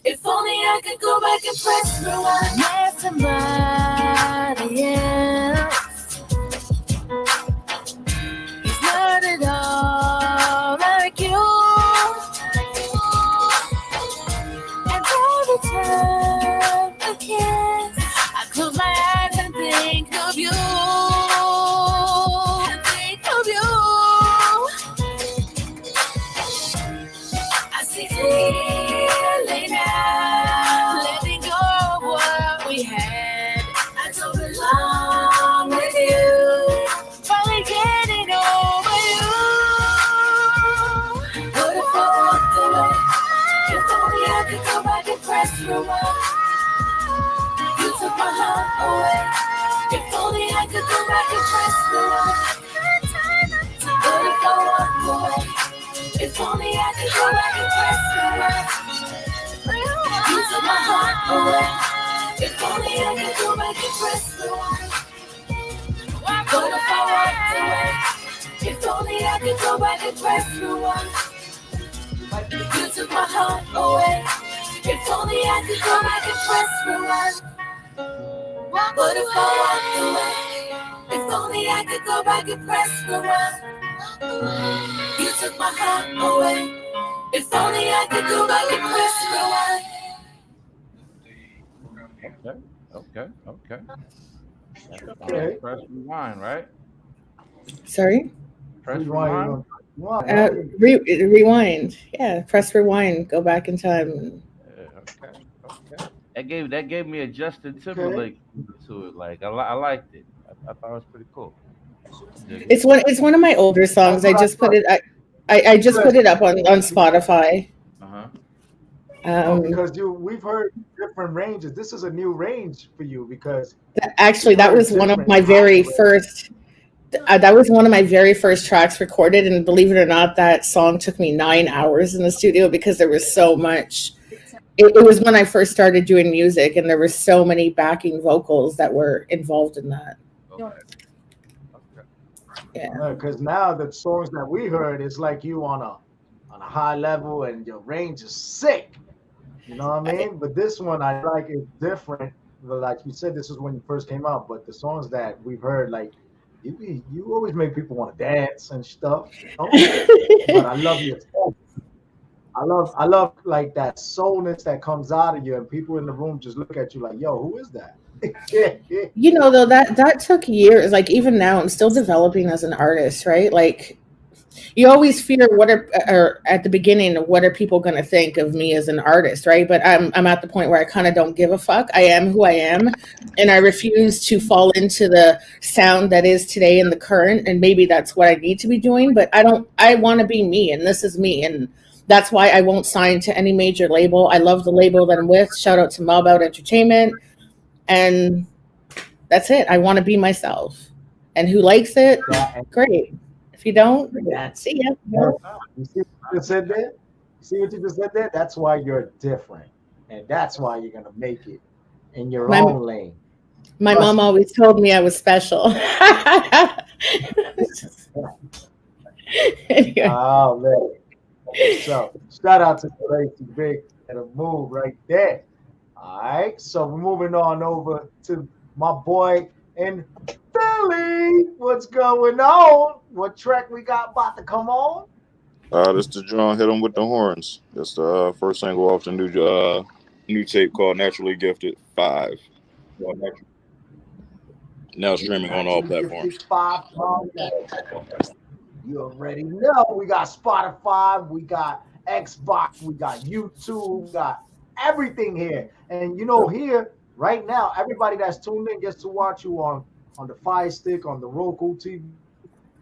If only I could go back and press rewind. Let somebody else. He's not at all like you. And every time I kiss, I close my eyes and think of you. I see clearly now, letting go of what we had. I don't belong with you, finally getting over you. What if I walked away? If only I could go back and press rewind. You took my heart away. If only I could go back and press rewind. What if I walked away? If only I could go back and press rewind. You took my heart away. If only I could go back and press rewind. What if I walked away? If only I could go back and press rewind. You took my heart away. If only I could go back and press rewind. What if I walked away? If only I could go back and press rewind. You took my heart away. If only I could go back and press rewind. Okay. Press rewind, right? Sorry? Press rewind. Rewind. Yeah, press rewind. Go back in time. Okay. That gave me a Justin Timberlake to it. Like I liked it. I thought it was pretty cool. It's one of my older songs. I just put it. I just put it up on Spotify. Because we've heard different ranges. This is a new range for you because actually that was one of my very first. That was one of my very first tracks recorded, and believe it or not, that song took me 9 hours in the studio because there was so much. It was when I first started doing music, and there were so many backing vocals that were involved in that. Yeah, because now the songs that we heard is like you on a high level, and your range is sick. You know what I mean? But this one I like is different. Like you said, this is when you first came out, but the songs that we've heard, like you always make people want to dance and stuff. You know? But I love your tone. I love like that soulness that comes out of you, and people in the room just look at you like, "Yo, who is that?" You know, though, that took years. Like even now, I'm still developing as an artist, right? Like you always fear or at the beginning, what are people going to think of me as an artist, right? But I'm at the point where I kind of don't give a fuck. I am who I am, and I refuse to fall into the sound that is today in the current. And maybe that's what I need to be doing, but I want to be me, and this is me, and that's why I won't sign to any major label. I love the label that I'm with. Shout out to Mob Out Entertainment. And that's it. I want to be myself. And who likes it, great. If you don't, see ya. You see what you just said there? You see what you just said there? That's why you're different. And that's why you're going to make it in your own lane. My mom always told me I was special. Anyway. Oh, man. So, shout out to Tracy Big and a move right there. All right, so we're moving on over to my boy in Philly. What's going on? What track we got about to come on? This is John Hit 'em with the Horns. That's the first single off the new tape called Naturally Gifted 5. Now streaming on all platforms. You already know we got Spotify, we got Xbox, we got YouTube, we got everything here. And you know, here right now, everybody that's tuned in gets to watch you on the Fire Stick, on the Roku TV,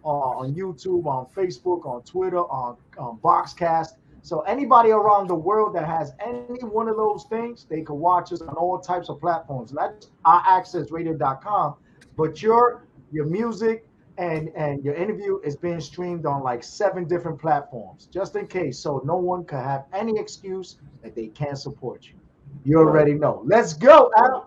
on YouTube, on Facebook, on Twitter, on Boxcast. So anybody around the world that has any one of those things, they can watch us on all types of platforms. Not ouraccessradio.com, but your music and your interview is being streamed on like 7 different platforms, just in case, so no one can have any excuse that they can't support you. You already know. Let's go, Adam.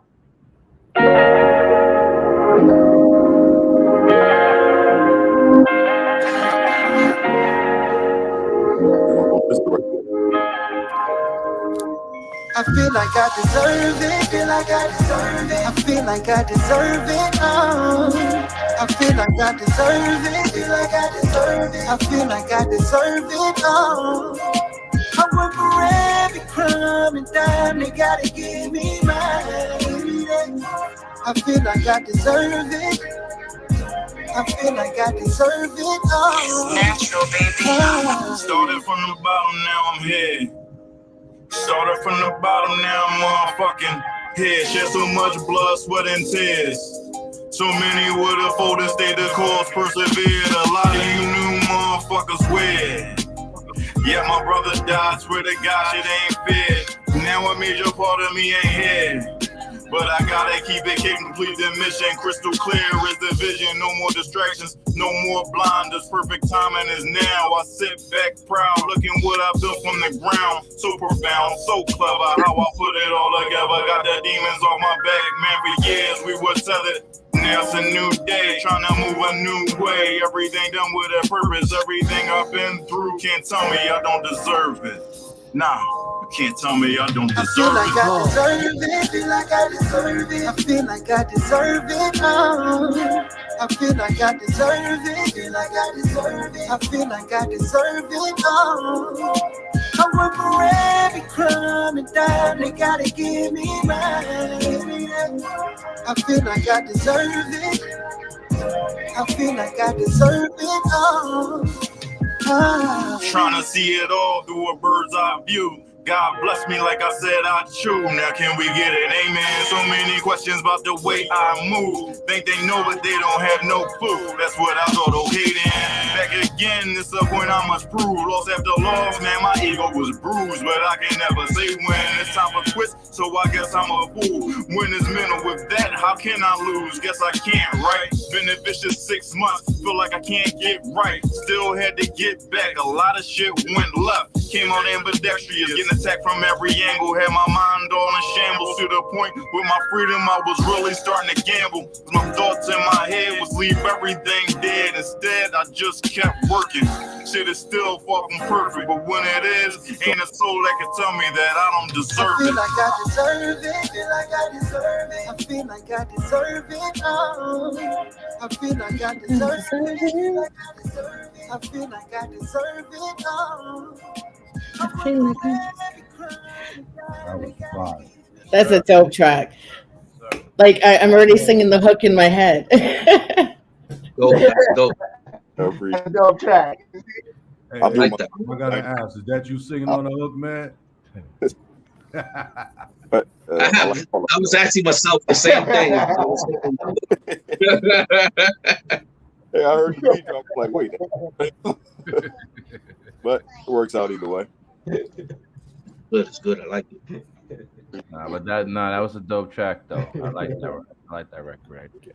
I feel like I deserve it. Feel like I deserve it. I feel like I deserve it. I feel like I deserve it. Feel like I deserve it. I feel like I deserve it. I work for every crumb and dime. They gotta give me mine. I feel like I deserve it. I feel like I deserve it. It's natural, baby. Started from the bottom, now I'm here. Started from the bottom, now I'm motherfucking here. Shed so much blood, sweat, and tears. So many would have folded, stayed the course, persevered. A lot of you new motherfuckers weird. Yeah, my brother died, swear to God, shit ain't fair. Now a major part of me ain't here. But I gotta keep it complete the mission. Crystal clear is the vision. No more distractions, no more blinders. Perfect timing is now. I sit back proud, looking what I built from the ground. So profound, so clever, how I put it all together. Got the demons off my back, man, for years we were tethered. Now it's a new day, trying to move a new way. Everything done with a purpose, everything I've been through. Can't tell me I don't deserve it. Nah, you can't tell me I don't deserve it. I deserve it. Feel like I deserve it. I feel like I deserve it. I feel like I deserve it. Feel like I deserve it. I feel like I deserve it. I work for every crumb and dime. They gotta give me mine. I feel like I deserve it. I feel like I deserve it. Trying to see it all through a bird's eye view. God bless me like I said I chew. Now can we get an amen? So many questions about the way I move. Think they know but they don't have no clue. That's what I thought, okay then. Back again, it's a point I must prove. Lost after loss, man, my ego was bruised. But I can never say when. It's time for quits, so I guess I'm a fool. When it's mental with that, how can I lose? Guess I can't, right? Been a vicious 6 months, feel like I can't get right. Still had to get back, a lot of shit went left. Came out ambidextrous, getting attacked from every angle. Had my mind all in shambles to the point with my freedom I was really starting to gamble. My thoughts in my head was leave everything dead. Instead, I just kept working. Shit is still far from perfect, but when it is, ain't a soul that can tell me that I don't deserve it. I feel like I deserve it. Feel like I deserve it. I feel like I deserve it. Oh, I feel like I deserve it. I feel like I deserve it. Oh, I feel like I. That's a dope track. Like I'm already singing the hook in my head. Dope. Dope track. Hey, I like that. I gotta ask, is that you singing on the hook, man? I was asking myself the same thing. Hey, I heard the beat drop. I'm like, wait. But it works out either way. Good, it's good. I like it. That was a dope track though. I like that. I like that record right there.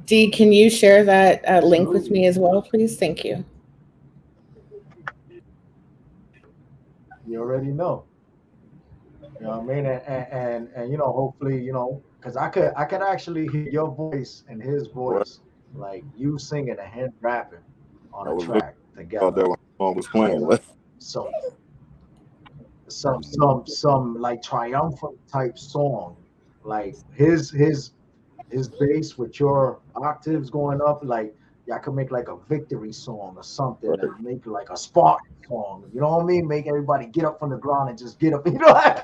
D, can you share that link with me as well, please? Thank you. You already know. You know what I mean? And you know, hopefully, you know, because I could actually hear your voice and his voice, like you singing and him rapping on a track together. Out there when the song was playing. Some like triumphant type song, like his bass with your octaves going up, like y'all could make like a victory song or something, and make like a Spartan song. You know what I mean? Make everybody get up from the ground and just get up. You know, I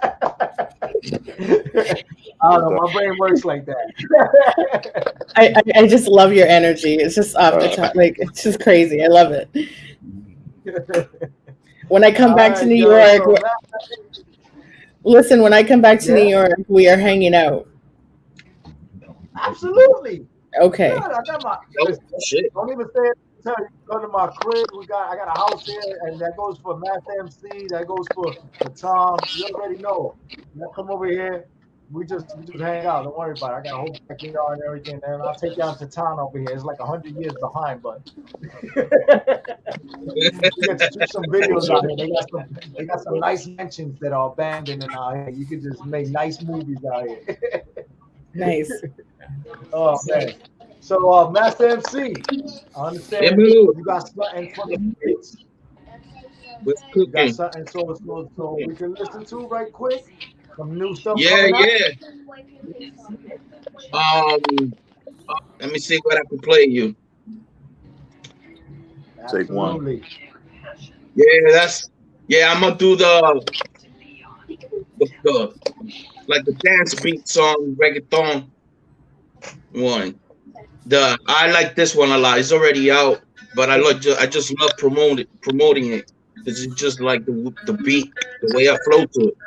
don't know. My brain works like that. I just love your energy. It's just off the top, like it's just crazy. I love it. When I come back to New York, listen. When I come back to New York, we are hanging out. Absolutely. Okay. Yeah, I got my, don't even say it. Tell you, go to my crib. I got a house here, and that goes for Math MC. That goes for Tom. You already know. You come over here. We just hang out. Don't worry about it. I got a whole backyard and everything, and I'll take you out to town over here. It's like 100 years behind, but we get to do some videos out here. They got some nice mansions that are abandoned and out here. You could just make nice movies out here. Nice. Oh man. So Master MC, I understand you got something for the kids. You got something so we can listen to right quick. Some new stuff. Yeah. Let me see what I can play you. Take one. Yeah, I'm gonna do the like the dance beat song reggaeton one. I like this one a lot. It's already out, but I just love promoting it. It's just like the beat, the way I flow to it.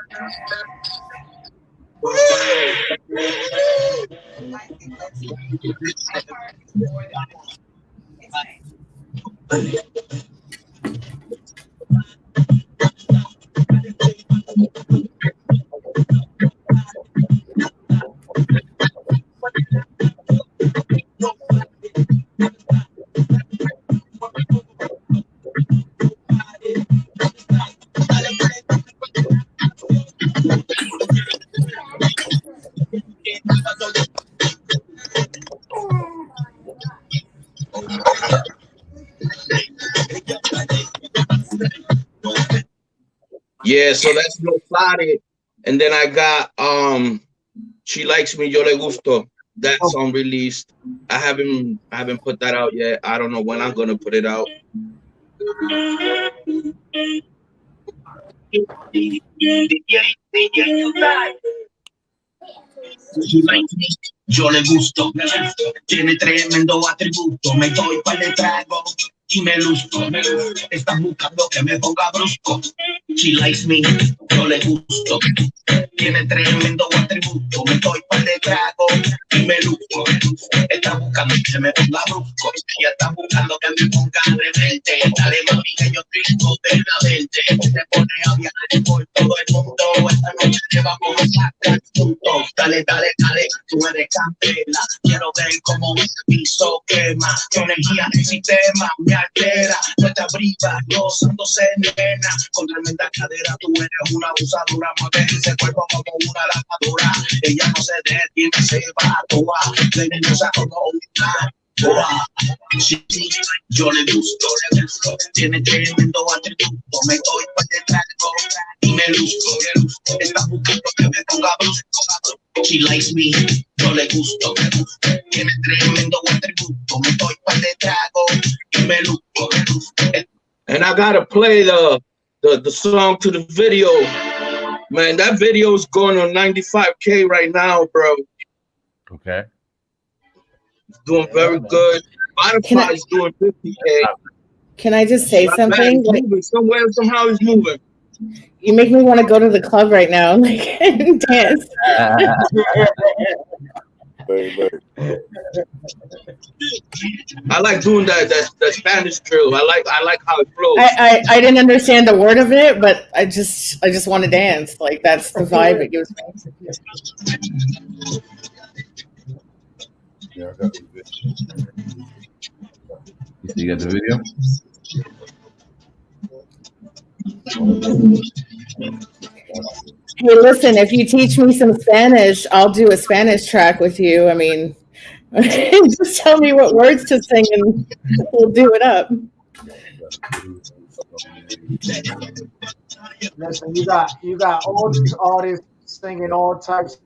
Yeah, so that's No Plotted. And then I got She Likes Me, Yo Le Gusto. That's unreleased. I haven't put that out yet. I don't know when I'm gonna put it out. She likes me, yo le gusto. Tiene tremendo atributo. Me doy par de trago y me luzco. Están buscando que me ponga brusco. She likes me, yo le gusto. Tiene tremendo atributo. Me doy par de trago y me luzco. Está buscando que se me ponga brusco. Ella está buscando que me ponga rebelde. Dale mami que yo trigo de la verde. Se pone a viajar por todo el mundo. Esta noche te vamos a sacar juntos. Dale, dale, dale, tú eres candela. Quiero ver cómo ese piso quema. Tu energía del sistema me altera. No te abrivas, gozándose nena. Con tremenda cadera, tú eres una abusadora. Mueve ese cuerpo como una lavadora. Ella no se detiene, se va a toa. Venenosa como una boa. Sí, sí, yo le gusto, le gusto. Tiene tremendo atributo. Me doy para detrás y me luzco. Está buscando que me ponga brusco. She likes me, yo le gusto, me gusto. Tiene tremendo atributo. Me doy para detrás y me luzco. And I gotta play the song to the video. Man, that video is going on 95K right now, bro. Okay. It's doing very good. Spotify is doing 50K. Can I just say something? Like, somewhere, somehow he's moving. You make me want to go to the club right now, like and dance. I like doing that Spanish drill. I like how it flows. I didn't understand a word of it, but I just want to dance. Like that's the vibe it gives me. Yeah, I got the video. You got the video? Hey, listen, if you teach me some Spanish, I'll do a Spanish track with you. I mean, just tell me what words to sing and we'll do it up. Listen, you got all these artists singing all types.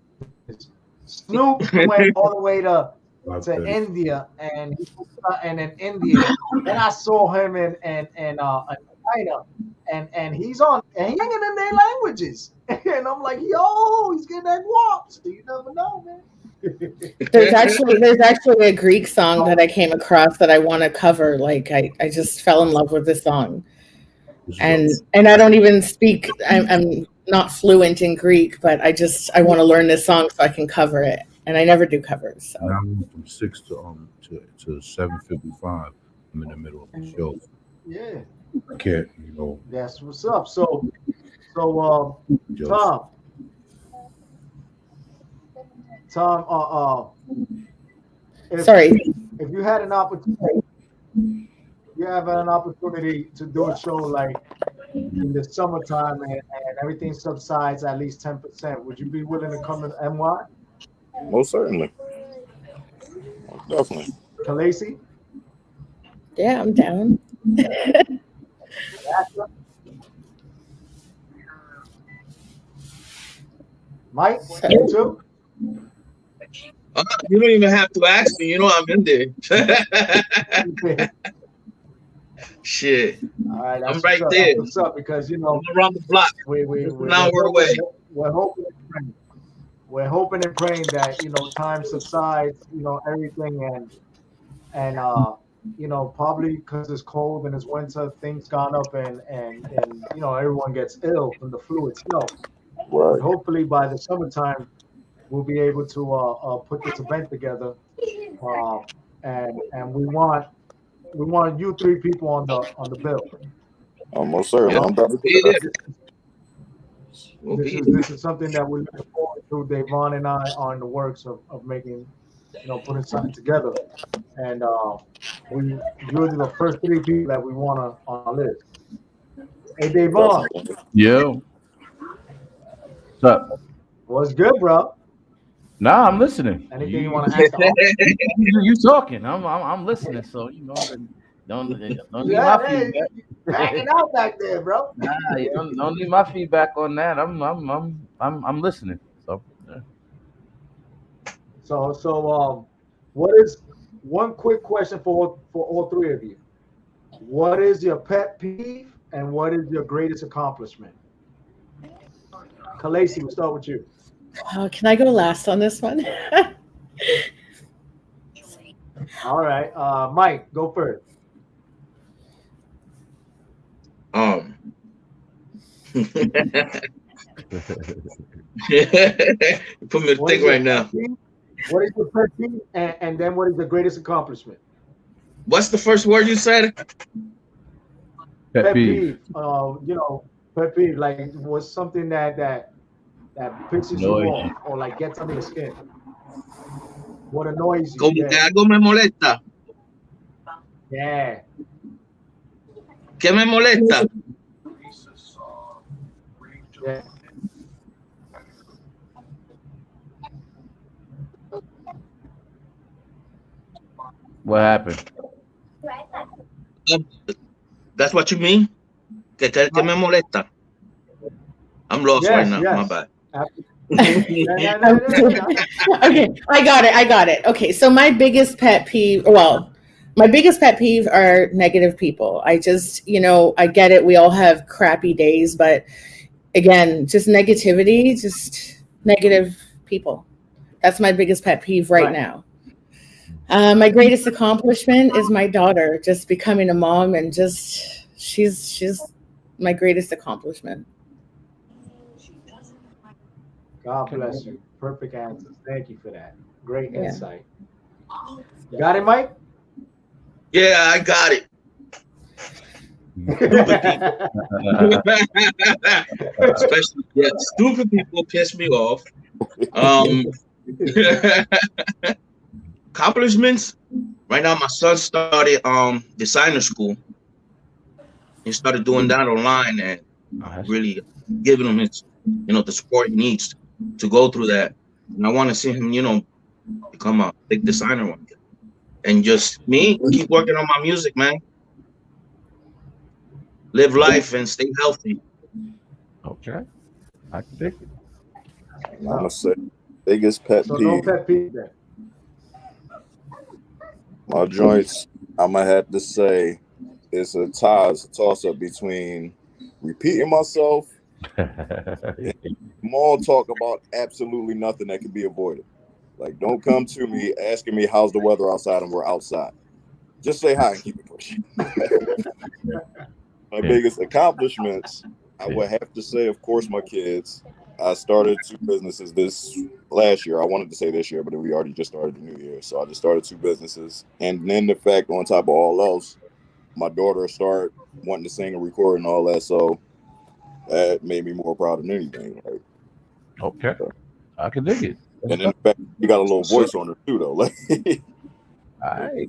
Snoop went all the way to India and in India. Then I saw him in China, and he's singing in their languages. And I'm like, yo, he's getting that guap. So you never know, man. There's actually a Greek song that I came across that I want to cover. Like I just fell in love with this song, and I don't even speak. I'm not fluent in Greek, but I want to learn this song so I can cover it. And I never do covers. So. Now I went from 6 to 7:55. I'm in the middle of the show. Yeah. I can't, you know. That's what's up. So Tom, if you had an opportunity, to do a show like in the summertime and everything subsides at least 10%, would you be willing to come to NY? Most certainly. Definitely. Khaleesi? Yeah, I'm down. Mike, you too? You don't even have to ask me. You know I'm in there. Shit. All right, I'm right there. What's up? Because I'm around the block. We're an hour away. We're hoping and praying that time subsides. Everything and probably because it's cold and it's winter, things gone up and everyone gets ill from the flu itself. Right. But hopefully by the summertime we'll be able to put this event together, and we want you three people on the bill. Almost certainly. I'm about to be there. This is something that we're looking forward to. DAVON and I are in the works of making, putting something together, and you're the first 3 people that we want on our list. Hey, DAVON. Yo. What's up? What's good, bro? Nah, I'm listening. Anything you want to ask? You talking? I'm listening. So don't need my feedback. Backing out back there, bro. Nah, you don't need my feedback on that. I'm listening. So. Yeah. So what is one quick question for all 3 of you? What is your pet peeve and what is your greatest accomplishment? Khaleesi, we'll start with you. Oh, can I go last on this one? All right, Mike, go first. You put me to think right now. What is your pet peeve, and then what is the greatest accomplishment? What's the first word you said? Pet peeve. Pet peeve. Like, what's something that pisses you off or like gets under the skin? What annoys you? Como que algo me molesta. Yeah. ¿Qué me molesta? Yeah. What happened? That's what you mean? Que me molesta? I'm lost right now. My bad. Okay, I got it. Okay, so my biggest pet peeve are negative people. I just, I get it. We all have crappy days, but again, just negativity, just negative people. That's my biggest pet peeve right now. My greatest accomplishment is my daughter just becoming a mom, and just she's my greatest accomplishment. God bless you. Perfect answers. Thank you for that. Great insight. You got it, Mike? Yeah, I got it. Especially, stupid people piss me off. Accomplishments. Right now, my son started designer school. He started doing that online and really giving him his, the support he needs to go through that. And I want to see him, become a big designer one day. And just me, keep working on my music, man. Live life and stay healthy. Okay. I can dig it. I'm gonna say biggest pet peeve. No pet peeve then. My joints, I'm gonna have to say it's a toss-up between repeating myself and more talk about absolutely nothing that can be avoided. Like, don't come to me asking me how's the weather outside and we're outside. Just say hi and keep it pushing. My biggest accomplishments, I would have to say, of course, my kids. I started 2 businesses this last year. I wanted to say this year, but we already just started the new year. So I just started 2 businesses. And then the fact, on top of all else, my daughter started wanting to sing and record and all that. So that made me more proud than anything. Right? Okay. I can dig it. And then the fact you got a little voice on her too, though. Like, all right.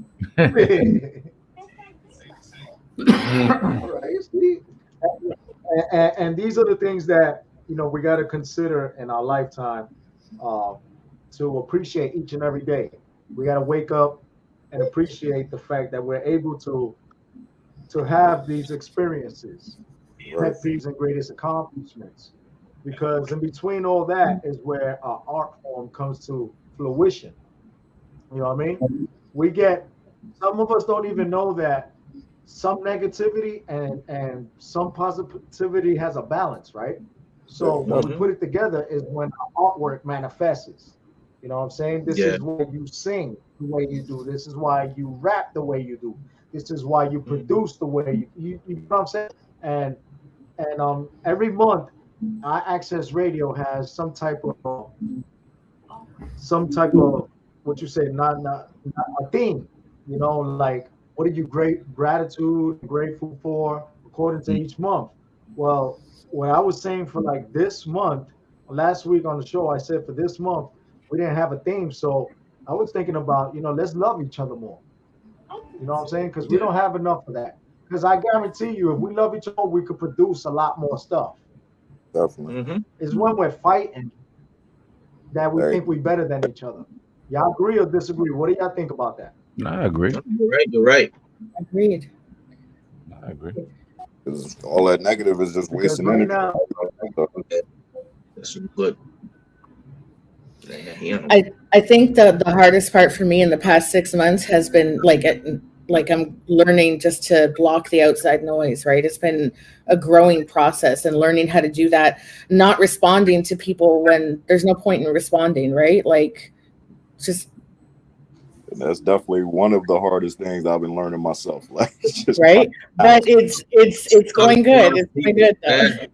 And these are the things that we got to consider in our lifetime to appreciate each and every day. We got to wake up and appreciate the fact that we're able to have these experiences, pet peeves and greatest accomplishments. Because in between all that is where our art form comes to fruition. You know what I mean? Some of us don't even know that some negativity and some positivity has a balance, right? So when we put it together is when our artwork manifests. You know what I'm saying? This is why you sing the way you do. This is why you rap the way you do. This is why you produce the way you know what I'm saying? And every month, Access Radio has some type of what you say, not a theme. Like, what are you grateful for according to each month? Well, what I was saying for like this month, last week on the show, I said for this month we didn't have a theme, so I was thinking about let's love each other more. You know what I'm saying? Because we don't have enough of that. Because I guarantee you, if we love each other, we could produce a lot more stuff. Definitely. It's when we're fighting that we think we're better than each other. Y'all agree or disagree? What do y'all think about that? I agree. You're right. Agreed. I agree. Because all that negative is just wasting energy. Now, that's good. I think the hardest part for me in the past 6 months has been like I'm learning just to block the outside noise, right? It's been a growing process and learning how to do that, not responding to people when there's no point in responding, right? Like, just. And that's definitely one of the hardest things I've been learning myself. Like, right? But it's going good. It's going good though.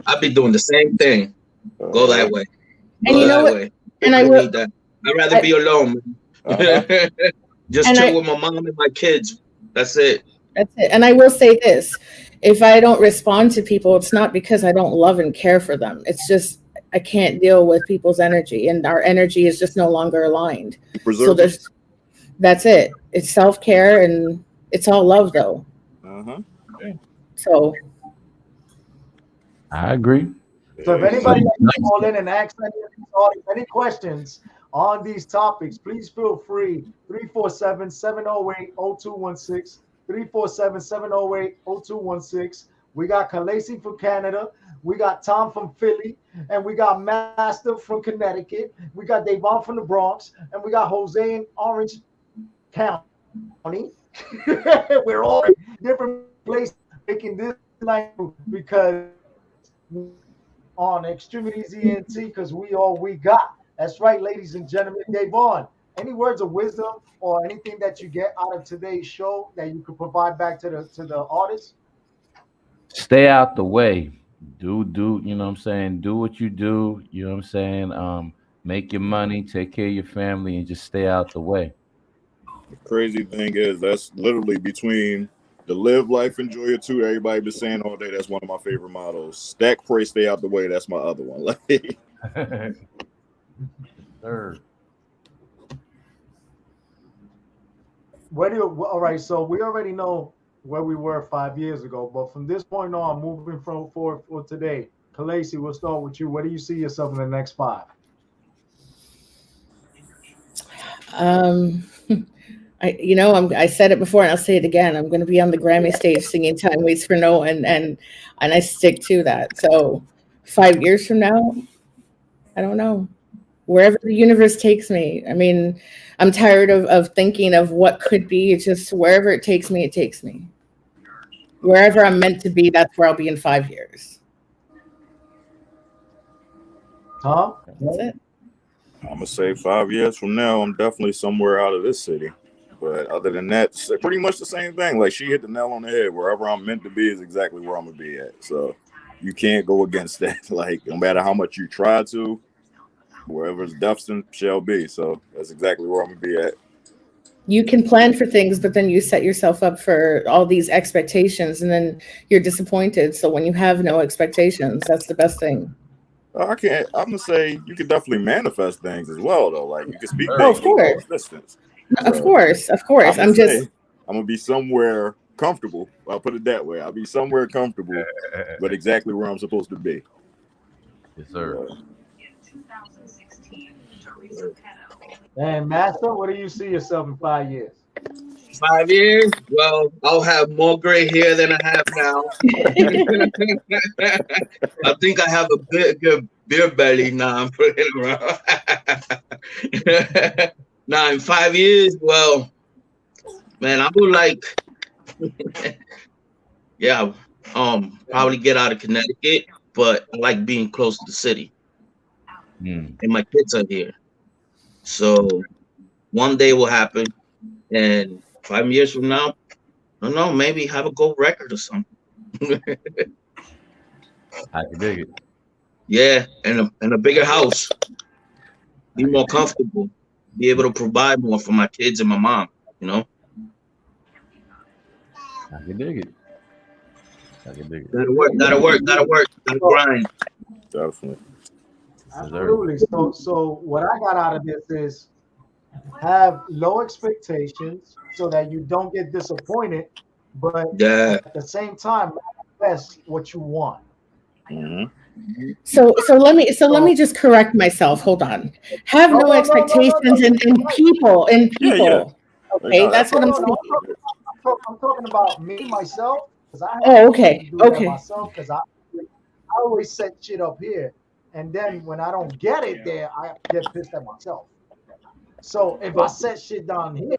I'll be doing the same thing. Go that way. And Go you know that what? way. And I I will. need that. I'd rather be alone. Just And chill I- with my mom and my kids. That's it. That's it. And I will say this: if I don't respond to people, it's not because I don't love and care for them. It's just I can't deal with people's energy, and our energy is just no longer aligned. So that's it. It's self-care, and it's all love, though. So I agree. So if anybody wants to call in and ask any questions on these topics, please feel free. 347-708-0216. 347-708-0216. We got Khaleesi from Canada. We got Tom from Philly. And we got Master from Connecticut. We got Davon from the Bronx. And we got Jose in Orange County. We're all in different places making this night because on X-Tremitiez ENT, because we all we got. That's right, ladies and gentlemen. Davon, any words of wisdom or anything that you get out of today's show that you could provide back to the artists? Stay out the way. Do you know what I'm saying? Do what you do. You know what I'm saying? Make your money, take care of your family, and just stay out the way. The crazy thing is that's literally between the live life, enjoy it too. Everybody been saying all day. That's one of my favorite mottos. Stack, pray, stay out the way. That's my other one. Third. All right, so we already know where we were 5 years ago, but from this point on, moving forward for today, Khaleesi, we'll start with you. Where do you see yourself in the next 5? I said it before and I'll say it again. I'm going to be on the Grammy stage singing "Time Waits for No One," and I stick to that. So 5 years from now, I don't know. Wherever the universe takes me. I mean, I'm tired of thinking of what could be. It's just wherever it takes me, it takes me. Wherever I'm meant to be, that's where I'll be in 5 years. Huh? That's it. I'm gonna say 5 years from now, I'm definitely somewhere out of this city. But other than that, it's pretty much the same thing. Like she hit the nail on the head. Wherever I'm meant to be is exactly where I'm gonna be at. So you can't go against that. Like no matter how much you try to, wherever it's destined shall be. So that's exactly where I'm gonna be at. You can plan for things, but then you set yourself up for all these expectations and then you're disappointed. So when you have no expectations, that's the best thing. I'm gonna say you can definitely manifest things as well, though. Like you can speak Oh, of things into course. existence. Of course. I'm gonna be somewhere comfortable. I'll put it that way. I'll be somewhere comfortable, but exactly where I'm supposed to be. Yes, sir. And Master, where do you see yourself in 5 years? 5 years? Well, I'll have more gray hair than I have now. I think I have a good beer belly now. I'm putting it around. Now, in 5 years, well, man, I would like, probably get out of Connecticut, but I like being close to the city. And my kids are here. So one day will happen, and 5 years from now, I don't know, maybe have a gold record or something. I can dig it. Yeah, and a bigger house. Be more comfortable. Be able to provide more for my kids and my mom, you know? I can dig it. Gotta work, gotta grind. Definitely. Absolutely. So what I got out of this is have low expectations so that you don't get disappointed, but at the same time, manifest what you want. So let me just correct myself. Hold on. Have no expectations in people. Yeah. Okay, that's what I'm saying. I'm talking about me myself because I okay. myself because I always set shit up here, and then when I don't get it there, I get pissed at myself. So if I set shit down here,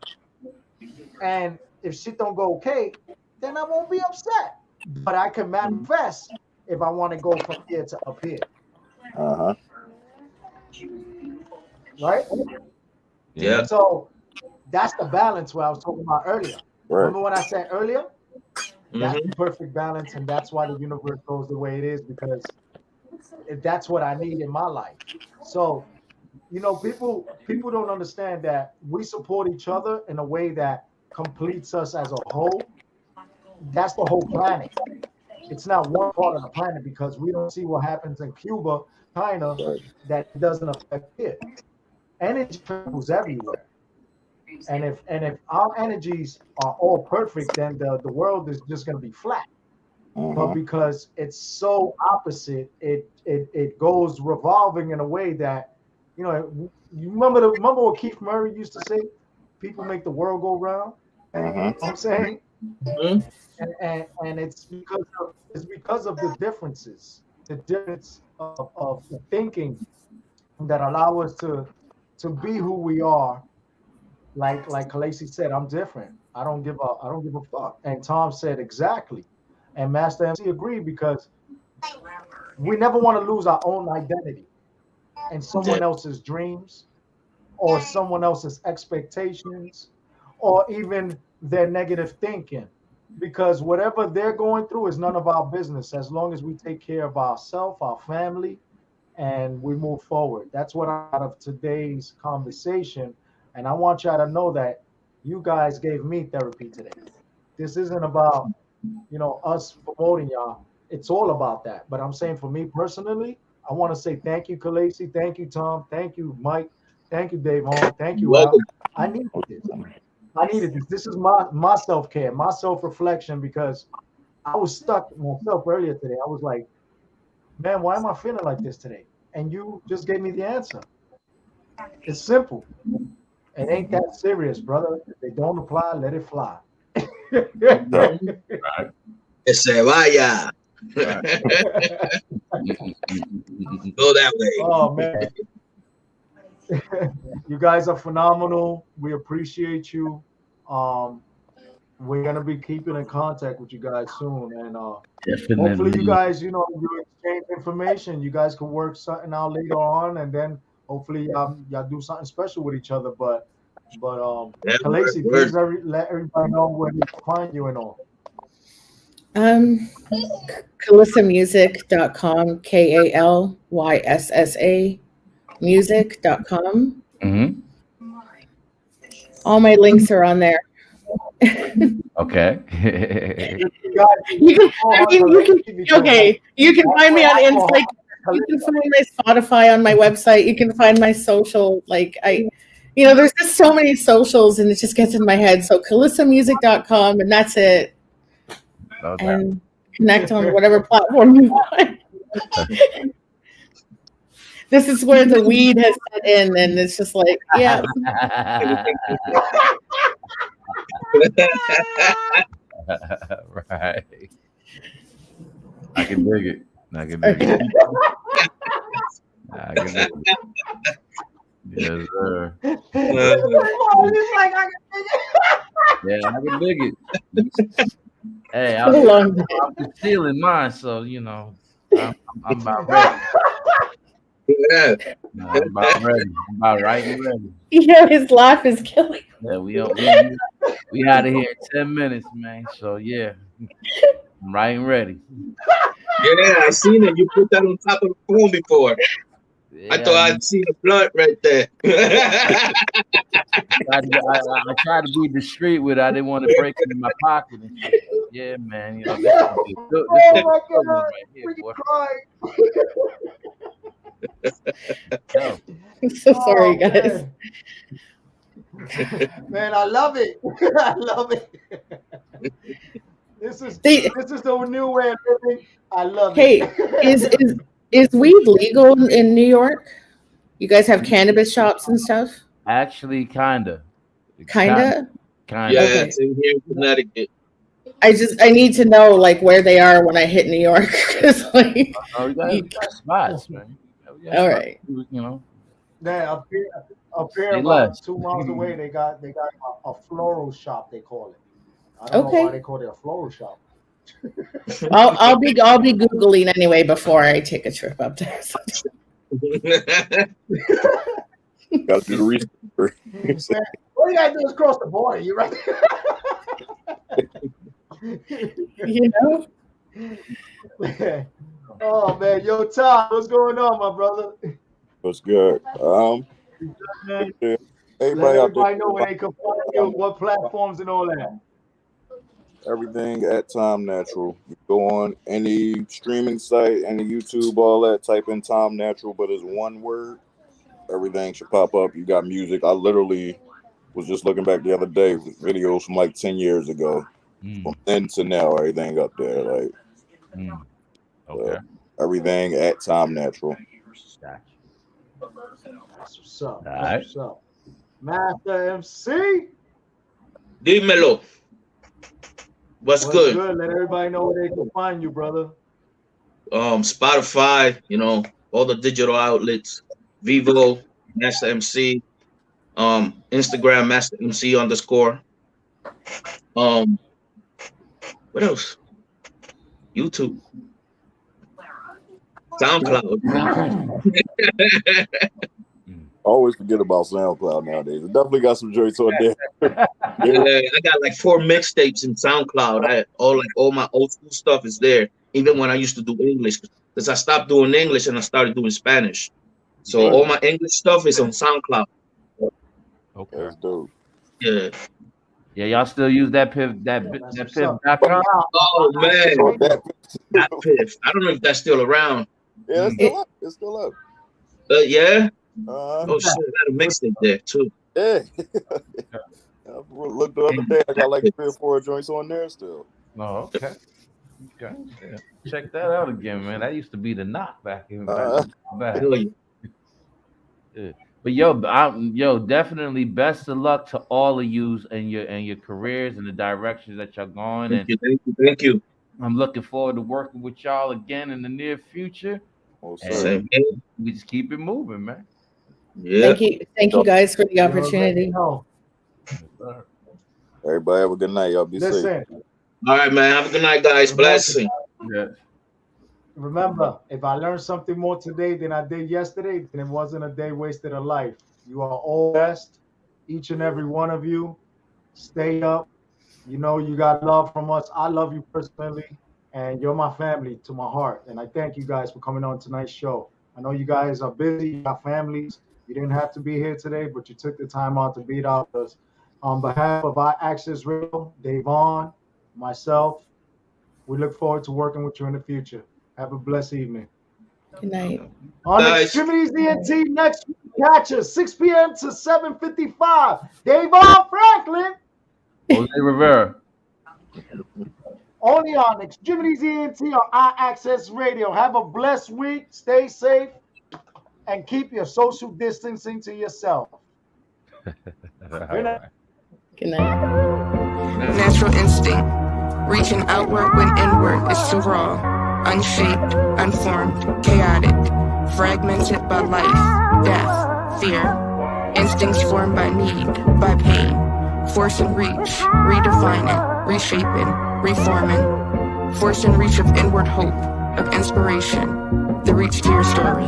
and if shit don't go okay, then I won't be upset. But I can manifest if I want to go from here to up here. Right? Yeah. So that's the balance where I was talking about earlier. Right. Remember when I said earlier? That's the perfect balance, and that's why the universe goes the way it is, because that's what I need in my life. So, people don't understand that we support each other in a way that completes us as a whole. That's the whole planet. It's not one part of the planet, because we don't see what happens in Cuba, China, that doesn't affect it. Energy travels everywhere. And if our energies are all perfect, then the world is just going to be flat. But because it's so opposite, it goes revolving in a way that, you remember what Keith Murray used to say? People make the world go round. You know what I'm saying? And it's because of the differences, the difference of the thinking that allow us to be who we are. Like Khaleesi said, I'm different. I don't give a fuck. And Tom said exactly. And Master MC agreed, because we never want to lose our own identity and someone else's dreams or someone else's expectations or even their negative thinking, because whatever they're going through is none of our business, as long as we take care of ourselves, our family, and we move forward. That's what out of today's conversation. And I want y'all to know that you guys gave me therapy today. This isn't about, us promoting y'all. It's all about that. But I'm saying, for me personally, I want to say thank you, Khaleesi. Thank you, Tom. Thank you, Mike. Thank you, Dave Holmes. Thank you, Al. I needed this. This is my self-care, my self-reflection, because I was stuck myself earlier today. I was like, man, why am I feeling like this today? And you just gave me the answer. It's simple. It ain't that serious, brother. If they don't apply, let it fly. Right. Que se vaya. Go that way. Oh, man. You guys are phenomenal. We appreciate you. We're gonna be keeping in contact with you guys soon, and hopefully you guys, you exchange information. You guys can work something out later on, and then hopefully y'all do something special with each other. But Khaleesi, please let everybody know where they can find you and all. KalissaMusic.com, KALYSSA music.com. All my links are on there. Okay. You can find me on Insta. You can find my Spotify on my website. You can find my social. There's just so many socials, and it just gets in my head. So KalissaMusic.com, and that's it. Okay. And connect on whatever platform you want. This is where the weed has set in, and it's just like, yeah. Right. I can dig it. Yes, sir. Yeah, I can dig it. Hey, I'm stealing mine, so I'm about ready. Yeah. I'm about ready. I'm about right and ready. Yeah, his laugh is killing. Yeah, we out of here in 10 minutes, man. So yeah, I'm right and ready. Yeah, I seen it. You put that on top of the phone before. Yeah, I thought I'd seen the blood right there. I tried to be discreet with it. I didn't want to break it in my pocket. And shit. Yeah, man. This is good one right here, boy. I'm so sorry, guys. Man, I love it. I love it. This is the new way of living. I love it. Hey, is weed legal in New York? You guys have cannabis shops and stuff? Actually, kinda. Yeah, okay. It's in here in Connecticut. I need to know where they are when I hit New York, because we got spots, man. All right. Yeah, up here about 2 miles away, they got a floral shop, they call it. I don't know why they call it a floral shop. I'll be Googling anyway before I take a trip up there. Got to do the research. All you gotta do is cross the border. You're right. Oh man, yo, Todd, what's going on, my brother? What's good? Man, Everybody let out there, everybody know where they can find you, what platforms and all that. everything at Time Natural. You go on any streaming site, any YouTube, all that, type in Time Natural, but it's one word. Everything should pop up. You got music. I literally was just looking back the other day, videos from like 10 years ago. From then to now, everything up there. Like, okay. Everything at Time Natural. Gotcha. That's what's up. All That's right. what's up. Master MC. Dímelo. What's good? Let everybody know where they can find you, brother. Spotify, you know, all the digital outlets, Vivo, Master MC, Instagram, Master MC _. What else? YouTube, SoundCloud. I always forget about SoundCloud nowadays. It definitely got some joints on there. Yeah, I got like 4 mixtapes in SoundCloud. All my old school stuff is there. Even when I used to do English, because I stopped doing English and I started doing Spanish. So all my English stuff is on SoundCloud. Okay. That's dope. Yeah. Yeah, y'all still use that piff.com? Oh man, that piff. I don't know if that's still around. Yeah, it's still up. It's still up. Yeah. Oh shit, I got a mixtape there too. Yeah. I looked the other day. I got like 3 or 4 joints on there still. Oh, okay. Okay. Yeah. Check that out again, man. That used to be the knock back in back. Yeah. But yo, definitely best of luck to all of you and your careers and the directions that y'all going. Thank you. I'm looking forward to working with y'all again in the near future. And we just keep it moving, man. Yeah. Thank you guys for the opportunity. Everybody have a good night. Y'all be safe. All right, man. Have a good night, guys. Blessing. Yeah. Remember, if I learned something more today than I did yesterday, then it wasn't a day wasted of life. You are all blessed, each and every one of you. Stay up. You know you got love from us. I love you personally, and you're my family to my heart. And I thank you guys for coming on tonight's show. I know you guys are busy, you got families. You didn't have to be here today, but you took the time out to be out with us. On behalf of our Access Radio, DAVON, myself, we look forward to working with you in the future. Have a blessed evening. Good night. On X-Tremitiez ENT next week, catch us 6 p.m. to 7:55. DAVON Franklin. Jose Rivera. Only on X-Tremitiez ENT on our Access Radio. Have a blessed week. Stay safe. And keep your social distancing to yourself. Good night. Good night. Natural instinct. Reaching outward when inward is too raw. Unshaped, unformed, chaotic. Fragmented by life, death, fear. Instincts formed by need, by pain. Force and reach, redefining, reshaping, reforming. Force and reach of inward hope, of inspiration. The reach to your story.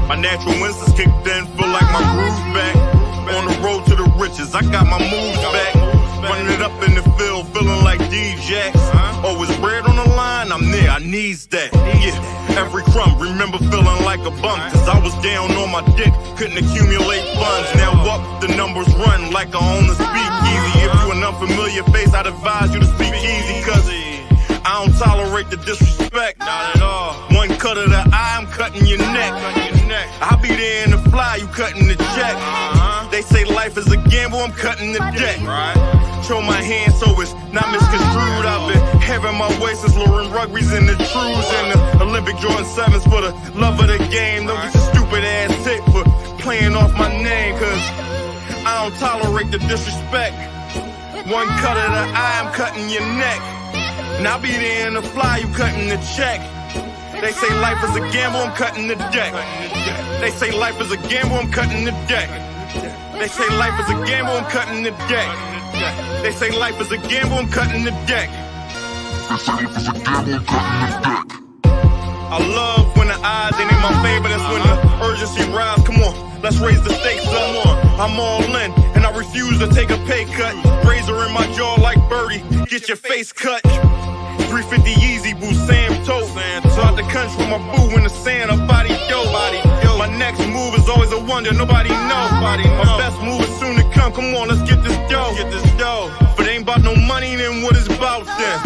My natural instincts kicked in, feel like my groove's back. On the road to the riches, I got my moves back. Running it up in the field, feeling like D-Jax. Always bread on the line, I'm there, I needs that. Yeah, every crumb, remember feeling like a bum. Cause I was down on my dick, couldn't accumulate funds. Now up, the numbers run like I own the speakeasy. If you an unfamiliar face, I'd advise you to speak easy. Cause I don't tolerate the disrespect, not at all. One cut of the eye, I'm cutting your neck. I'll be there in the fly, you cutting the check. They say life is a gamble, I'm cutting the deck. Show my hand so it's not misconstrued. I've been having my way since Lauren Rugby's in the trues and the Olympic Jordan 7s for the love of the game. Don't get your stupid ass hit for playing off my name, cause I don't tolerate the disrespect. One cut of the eye, I'm cutting your neck. And I'll be there in the fly, you cutting the check. They say life is a gamble, I'm cutting the deck. They say life is a gamble, I'm cutting the deck. They say life is a gamble, I'm cutting the deck. They say life is a gamble, I'm cutting the deck. They say life is a gamble, I'm cutting the deck. I love when the odds ain't in my favor, that's when the urgency rise. Come on, let's raise the stakes some more. I'm all in, and I refuse to take a pay cut. Razor in my jaw like Birdie, get your face cut. 350 Yeezy boo, Sam Tote. So out the country with my boo in the sand, her body dope. My next move is always a wonder, nobody knows. My best move is soon to come. Come on, let's get this dough. If it ain't about no money, then what is about then?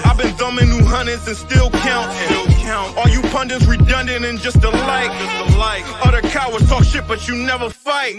I've been thumbing new hundreds and still counting. All you pundits redundant and just alike. Other cowards talk shit, but you never fight.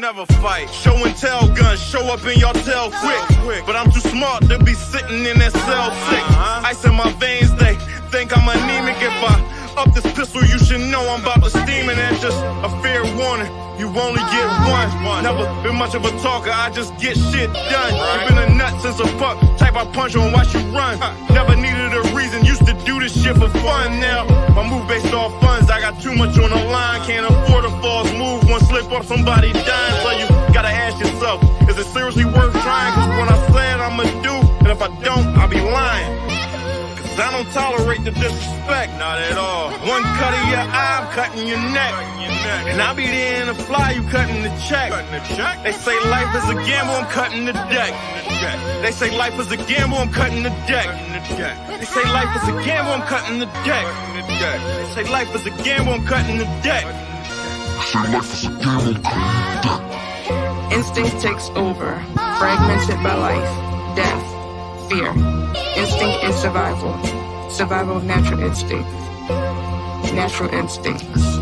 Show and tell guns, show up in your tail quick. But I'm too smart to be sitting in that cell sick. Ice in my veins, they think I'm anemic. If I up this pistol, you should know I'm about to steam it. That's just a fair warning, you only get one. Never been much of a talker, I just get shit done. You been a nut since a pup, type I punch on, watch you run. Never needed a reason, used to do this shit for fun. Now my move based off funds, I got too much on the line. Can't afford a false move, one slip up, somebody dying. So you gotta ask yourself, is it seriously worth trying? Cause when I said I'ma do, and if I don't, I'll be lying. I don't tolerate the disrespect, not at all. One cut of your eye, I'm cutting your neck. And I'll be there in the fly, you cutting the check. They say life is a gamble, I'm cutting the deck. They say life is a gamble, I'm cutting the deck. They say life is a gamble, I'm cutting the deck. They say life is a gamble, I'm cutting the deck. Instinct takes over, fragmented by life, death, fear. Instinct is survival. Survival of natural instincts. Natural instincts.